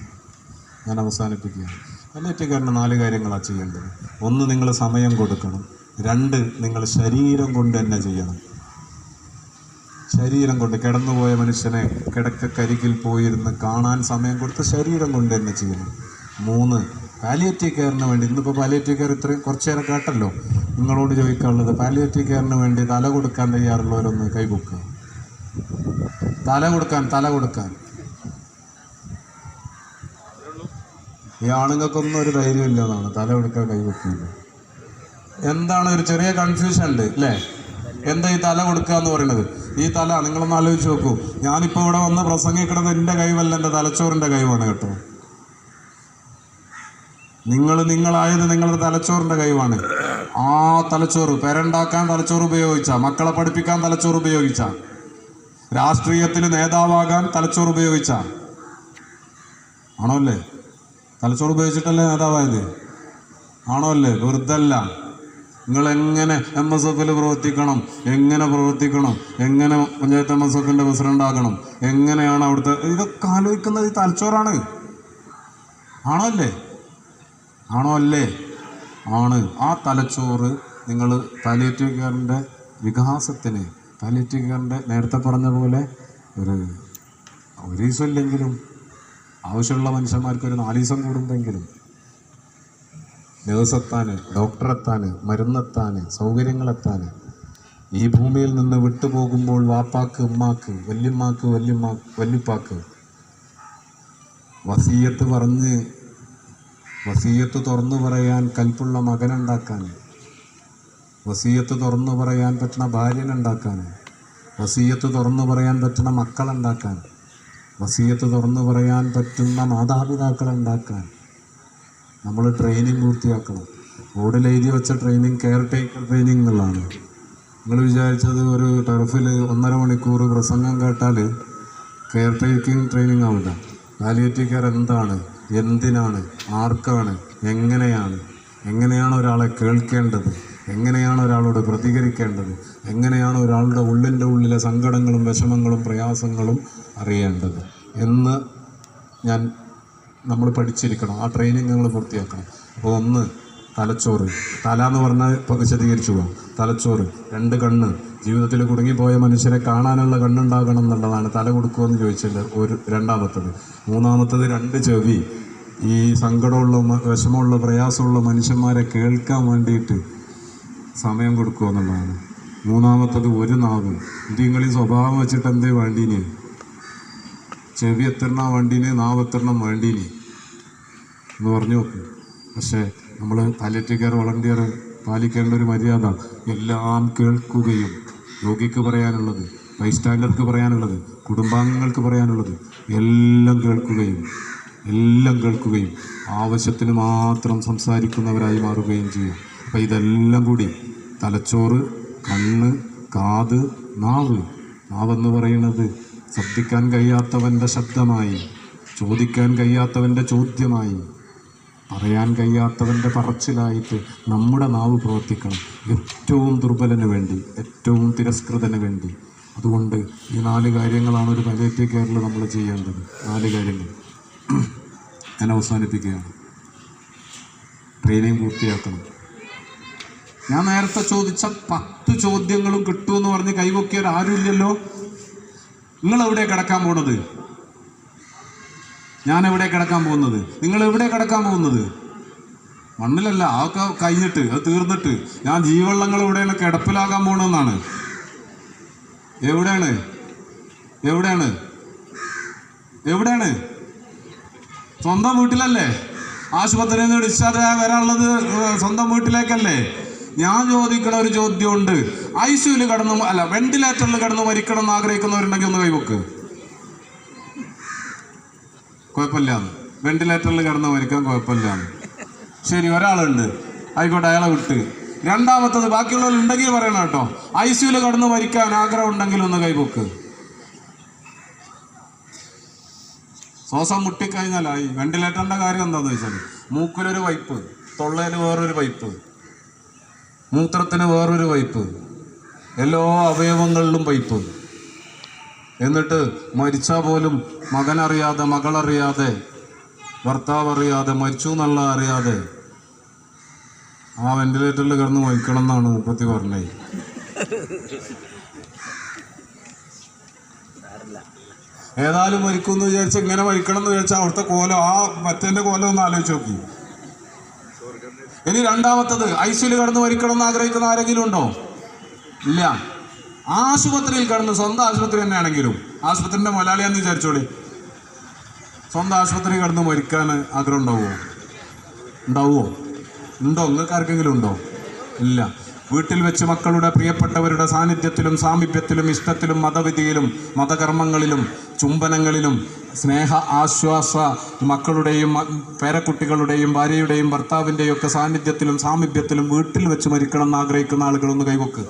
പാലിയേറ്റീവ് 4 കാര്യങ്ങളാണ് ചെയ്യേണ്ടത്. 1, നിങ്ങൾ സമയം കൊടുക്കണം. 2, നിങ്ങൾ ശരീരം കൊണ്ട് തന്നെ ചെയ്യണം. ശരീരം കൊണ്ട്, കിടന്നുപോയ മനുഷ്യനെ കിടക്കരികിൽ പോയിരുന്ന് കാണാൻ സമയം കൊടുത്ത് ശരീരം കൊണ്ട് തന്നെ ചെയ്യണം. 3, പാലിയേറ്റീവ് കെയറിന് വേണ്ടി, ഇന്നിപ്പോൾ പാലിയേറ്റീവ് കെയർ ഇത്രയും കുറച്ച് നേരം കേട്ടല്ലോ, നിങ്ങളോട് ചോദിക്കാനുള്ളത്, പാലിയേറ്റീവ് കെയറിന് വേണ്ടി തല കൊടുക്കാൻ തയ്യാറുള്ളവരൊന്ന് കൈപൊക്കുക. തല കൊടുക്കാൻ ഈ ആണുങ്ങൾക്കൊന്നും ഒരു ധൈര്യമില്ല എന്നാണ്, തല കൊടുക്കാൻ കൈവെക്കില്ല. എന്താണ് ഒരു ചെറിയ കൺഫ്യൂഷൻ ഉണ്ട് അല്ലേ? എന്താ ഈ തല കൊടുക്കുക എന്ന് പറയുന്നത്? ഈ തല നിങ്ങളൊന്ന് ആലോചിച്ച് നോക്കൂ. ഞാനിപ്പോൾ ഇവിടെ വന്ന് പ്രസംഗിക്കുന്നത് എൻ്റെ കൈവല്ല, എൻ്റെ തലച്ചോറിൻ്റെ കൈവാണ് കേട്ടോ. നിങ്ങളായത് നിങ്ങളുടെ തലച്ചോറിൻ്റെ കൈവാണ്. ആ തലച്ചോറ് പെരണ്ടാക്കാൻ തലച്ചോറ് ഉപയോഗിച്ച, മക്കളെ പഠിപ്പിക്കാൻ തലച്ചോറ് ഉപയോഗിച്ച, രാഷ്ട്രീയത്തിൽ നേതാവാകാൻ തലച്ചോറ് ഉപയോഗിച്ച, ആണോ അല്ലേ? തലച്ചോറ് ഉപയോഗിച്ചിട്ടല്ലേ നേതാവായത്? ആണോ അല്ലേ? വെറുതല്ല. നിങ്ങൾ എങ്ങനെ MSF പ്രവർത്തിക്കണം, എങ്ങനെ പ്രവർത്തിക്കണം, എങ്ങനെ പഞ്ചായത്ത് MSFന്റെ പ്രസിഡന്റ് ആകണം, എങ്ങനെയാണ് അവിടുത്തെ, ഇതൊക്കെ ആലോചിക്കുന്നത് ഈ തലച്ചോറാണ്. ആണോ അല്ലേ? ആണോ അല്ലേ? ആണ്. ആ തലച്ചോറ് നിങ്ങൾ പാലിയേറ്റീവ് കെയറിൻ്റെ വികാസത്തിന്, പാലിയേറ്റീവ് കെയറിൻ്റെ നേരത്തെ പറഞ്ഞ പോലെ ഒരു ദിവസം ഇല്ലെങ്കിലും ആവശ്യമുള്ള മനുഷ്യന്മാർക്ക് ഒരു 4 ദിവസം കൂടുമ്പോഴെങ്കിലും നേഴ്സെത്താൻ, ഡോക്ടറെത്താൻ, മരുന്നെത്താൻ, സൗകര്യങ്ങളെത്താൻ, ഈ ഭൂമിയിൽ നിന്ന് വിട്ടുപോകുമ്പോൾ വാപ്പാക്ക്, ഉമ്മാക്ക്, വല്യമ്മാക്ക്, വല്യപ്പാക്ക് വസീയത്ത് പറഞ്ഞ്, വസീയത്ത് തുറന്നു പറയാൻ കൽപ്പുള്ള മകനുണ്ടാക്കാൻ, വസീയത്ത് തുറന്നു പറയാൻ പറ്റുന്ന ഭാര്യനുണ്ടാക്കാൻ, വസീയത്ത് തുറന്നു പറയാൻ പറ്റുന്ന മക്കളുണ്ടാക്കാൻ, വസീയത്ത് തുറന്നു പറയാൻ പറ്റുന്ന മാതാപിതാക്കളുണ്ടാക്കാൻ നമ്മൾ ട്രെയിനിങ് പൂർത്തിയാക്കണം. ബോർഡിൽ എഴുതി വെച്ച ട്രെയിനിങ് കെയർ ടേക്കർ ട്രെയിനിങ് എന്നുള്ളതാണ്. നിങ്ങൾ വിചാരിച്ചത് ഒരു ടർഫിൽ 1.5 മണിക്കൂർ പ്രസംഗം കേട്ടാൽ കെയർ ടേക്കിംഗ് ട്രെയിനിങ് ആവില്ല. പാലിയേറ്റീവ് കെയർ എന്താണ്, എന്തിനാണ്, ആർക്കാണ്, എങ്ങനെയാണ് ഒരാളെ കേൾക്കേണ്ടത്, എങ്ങനെയാണ് ഒരാളോട് പ്രതികരിക്കേണ്ടത്, എങ്ങനെയാണ് ഒരാളുടെ ഉള്ളിലെ സങ്കടങ്ങളും വിഷമങ്ങളും പ്രയാസങ്ങളും അറിയേണ്ടത് എന്ന് നമ്മൾ പഠിച്ചിരിക്കണം. ആ ട്രെയിനിങ് നമ്മൾ പൂർത്തിയാക്കണം. അപ്പോൾ 1 തലച്ചോറ്, തല എന്ന് പറഞ്ഞാൽ ഇപ്പോൾ വിശദീകരിച്ചു പോകാം. തലച്ചോറ്, 2 കണ്ണ്, ജീവിതത്തിൽ കുടുങ്ങിപ്പോയ മനുഷ്യരെ കാണാനുള്ള കണ്ണുണ്ടാകണം എന്നുള്ളതാണ്. തല കൊടുക്കുമെന്ന് ചോദിച്ചില്ല. രണ്ടാമത്തത്. 3-മത്തത് 2 ചെവി, ഈ സങ്കടമുള്ള, വിഷമമുള്ള, പ്രയാസമുള്ള മനുഷ്യന്മാരെ കേൾക്കാൻ വേണ്ടിയിട്ട് സമയം കൊടുക്കുക എന്നുള്ളതാണ്. 3-മത്തത് 1 നാവ്. ഇത് നിങ്ങൾ ഈ സ്വഭാവം വെച്ചിട്ട് എന്തേ വേണ്ടീന്? ചെവി എത്രണ്ണം വേണ്ടീന്, നാവ് എത്രണ്ണം വേണ്ടീന് എന്ന് പറഞ്ഞു നോക്ക്. പക്ഷേ നമ്മൾ പാലിയേറ്റീവ് കെയർ വളണ്ടിയർ പാലിക്കേണ്ട ഒരു മര്യാദ എല്ലാം കേൾക്കുകയും, രോഗിക്ക് പറയാനുള്ളത്, ബൈസ്റ്റാൻഡർക്ക് പറയാനുള്ളത്, കുടുംബാംഗങ്ങൾക്ക് പറയാനുള്ളത് എല്ലാം കേൾക്കുകയും ആവശ്യത്തിന് മാത്രം സംസാരിക്കുന്നവരായി മാറുകയും ചെയ്യും. അപ്പം ഇതെല്ലാം കൂടി തലച്ചോറ്, കണ്ണ്, കാത്, നാവെന്ന് പറയുന്നത് ശബ്ദിക്കാൻ കഴിയാത്തവൻ്റെ ശബ്ദമായി, ചോദിക്കാൻ കഴിയാത്തവൻ്റെ ചോദ്യമായി, പറയാൻ കഴിയാത്തവൻ്റെ പറച്ചിലായിട്ട് നമ്മുടെ നാവ് പ്രവർത്തിക്കണം. ഏറ്റവും ദുർബലന് വേണ്ടി, ഏറ്റവും തിരസ്കൃതന് വേണ്ടി. അതുകൊണ്ട് ഈ 4 കാര്യങ്ങളാണ് ഒരു പാലിയേറ്റീവ് കെയറിൽ നമ്മൾ ചെയ്യേണ്ടത്. 4 കാര്യങ്ങൾ ഞാൻ അവസാനിപ്പിക്കുകയാണ്. ട്രെയിനിങ് പൂർത്തിയാക്കണം. ഞാൻ നേരത്തെ ചോദിച്ച 10 ചോദ്യങ്ങളും കിട്ടുമെന്ന് പറഞ്ഞ് കൈവക്കിയാൽ ആരുമില്ലല്ലോ. നിങ്ങളെവിടെ കിടക്കാൻ പോണത്? ഞാൻ എവിടെ കിടക്കാൻ പോകുന്നത്? നിങ്ങൾ എവിടെ കിടക്കാൻ പോകുന്നത്? മണ്ണിലല്ല. അതൊക്കെ കഴിഞ്ഞിട്ട്, അത് തീർന്നിട്ട് ഞാൻ ജീവവെള്ളങ്ങൾ എവിടെയാണ് കിടപ്പിലാകാൻ പോകണമെന്നാണ്. എവിടെയാണ്? സ്വന്തം വീട്ടിലല്ലേ? ആശുപത്രിയിൽ നിന്ന് ഡിസ്ചാർജ് വരാനുള്ളത് സ്വന്തം വീട്ടിലേക്കല്ലേ? ഞാൻ ചോദിക്കണ ഒരു ചോദ്യമുണ്ട്. ICUവിൽ വെന്റിലേറ്ററിൽ കിടന്ന് മരിക്കണം എന്ന് ആഗ്രഹിക്കുന്നവരുണ്ടെങ്കിൽ ഒന്ന് കൈവക്ക്. കുഴപ്പമില്ലാന്ന്. വെന്റിലേറ്ററിൽ കിടന്ന് മരിക്കാൻ കുഴപ്പമില്ലാന്ന്. ശരി, ഒരാളുണ്ട്, ആയിക്കോട്ടെ, അയാളെ വിട്ട്. 2-മത്തത് ബാക്കിയുള്ളവരുണ്ടെങ്കിൽ പറയണം കേട്ടോ. ICUവിൽ കിടന്ന് മരിക്കാൻ ആഗ്രഹം ഉണ്ടെങ്കിൽ ഒന്ന് കൈവക്ക്. ശ്വാസം മുട്ടിക്കഴിഞ്ഞാലായി. വെന്റിലേറ്ററിൻ്റെ കാര്യം എന്താണെന്ന് വെച്ചാൽ മൂക്കിലൊരു പൈപ്പ്, തൊള്ളയിൽ വേറൊരു പൈപ്പ്, മൂത്രത്തിന് വേറൊരു പൈപ്പ്, എല്ലാ അവയവങ്ങളിലും പൈപ്പ്. എന്നിട്ട് മരിച്ചാൽ പോലും മകനറിയാതെ, മകളറിയാതെ, ഭർത്താവ് അറിയാതെ, മരിച്ചു എന്നുള്ള അറിയാതെ ആ വെന്റിലേറ്ററിൽ കിടന്ന് മരിക്കണം എന്നാണ് മുപ്പത്തി പറഞ്ഞത്. ഏതായാലും മരിക്കുമെന്ന് വിചാരിച്ച് ഇങ്ങനെ മരിക്കണം എന്ന് വിചാരിച്ചാൽ അവിടുത്തെ കോലം, ആ മറ്റേൻ്റെ കോലം ഒന്ന് ആലോചിച്ച് നോക്കി. ഇനി 2-മത്തത്, ICUവിൽ കിടന്ന് മരിക്കണം എന്ന് ആഗ്രഹിക്കുന്ന ആരെങ്കിലും ഉണ്ടോ? ഇല്ല. ആശുപത്രിയിൽ കിടന്ന്, സ്വന്തം ആശുപത്രി തന്നെയാണെങ്കിലും, ആശുപത്രിൻ്റെ മലയാളിയാന്ന് വിചാരിച്ചോളി, സ്വന്തം ആശുപത്രി കിടന്ന് മരിക്കാൻ ആഗ്രഹം ഉണ്ടാവുമോ? ഉണ്ടാവുമോ? ഉണ്ടോ? നിങ്ങൾക്ക് ആർക്കെങ്കിലും ഉണ്ടോ? ഇല്ല. വീട്ടിൽ വെച്ച് മക്കളുടെ പ്രിയപ്പെട്ടവരുടെ സാന്നിധ്യത്തിലും സാമീപ്യത്തിലും ഇഷ്ടത്തിലും മതവിധിയിലും മതകർമ്മങ്ങളിലും ചുംബനങ്ങളിലും സ്നേഹ ആശ്വാസ മക്കളുടെയും പേരക്കുട്ടികളുടെയും ഭാര്യയുടെയും ഭർത്താവിൻ്റെയും ഒക്കെ സാന്നിധ്യത്തിലും സാമീപ്യത്തിലും വീട്ടിൽ വെച്ച് മരിക്കണം എന്ന് ആഗ്രഹിക്കുന്ന ആളുകളൊന്ന് കൈവക്ക്.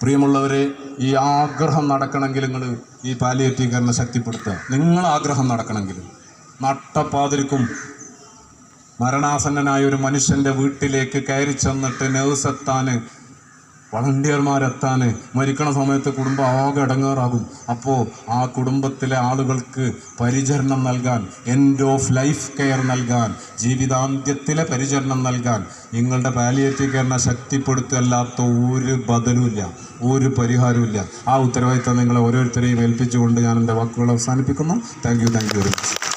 പ്രിയമുള്ളവരെ, ഈ ആഗ്രഹം നടക്കണമെങ്കിൽ നിങ്ങൾ ഈ പാലിയേറ്റീവ് കെയറിനെ ശക്തിപ്പെടുത്തുക. നിങ്ങൾ ആഗ്രഹം നടക്കണമെങ്കിൽ നട്ടപ്പാതിരിക്കും മരണാസന്നനായ ഒരു മനുഷ്യൻ്റെ വീട്ടിലേക്ക് കയറി ചെന്നിട്ട് നേഴ്സ് എത്താൻ, വളണ്ടിയർമാരെത്താൻ, മരിക്കണ സമയത്ത് കുടുംബം ആകെ ഇടങ്ങേറാകും. അപ്പോൾ ആ കുടുംബത്തിലെ ആളുകൾക്ക് പരിചരണം നൽകാൻ, എൻഡ് ഓഫ് ലൈഫ് കെയർ നൽകാൻ, ജീവിതാന്ത്യത്തിലെ പരിചരണം നൽകാൻ നിങ്ങളുടെ പാലിയേറ്റീവ് കെയറിനെ ശക്തിപ്പെടുത്തല്ലാത്ത ഒരു ബദലുമില്ല, ഒരു പരിഹാരവുമില്ല. ആ ഉത്തരവാദിത്തം നിങ്ങളെ ഓരോരുത്തരെയും ഏൽപ്പിച്ചുകൊണ്ട് ഞാൻ എൻ്റെ വാക്കുകൾ അവസാനിപ്പിക്കുന്നു. Thank you very much.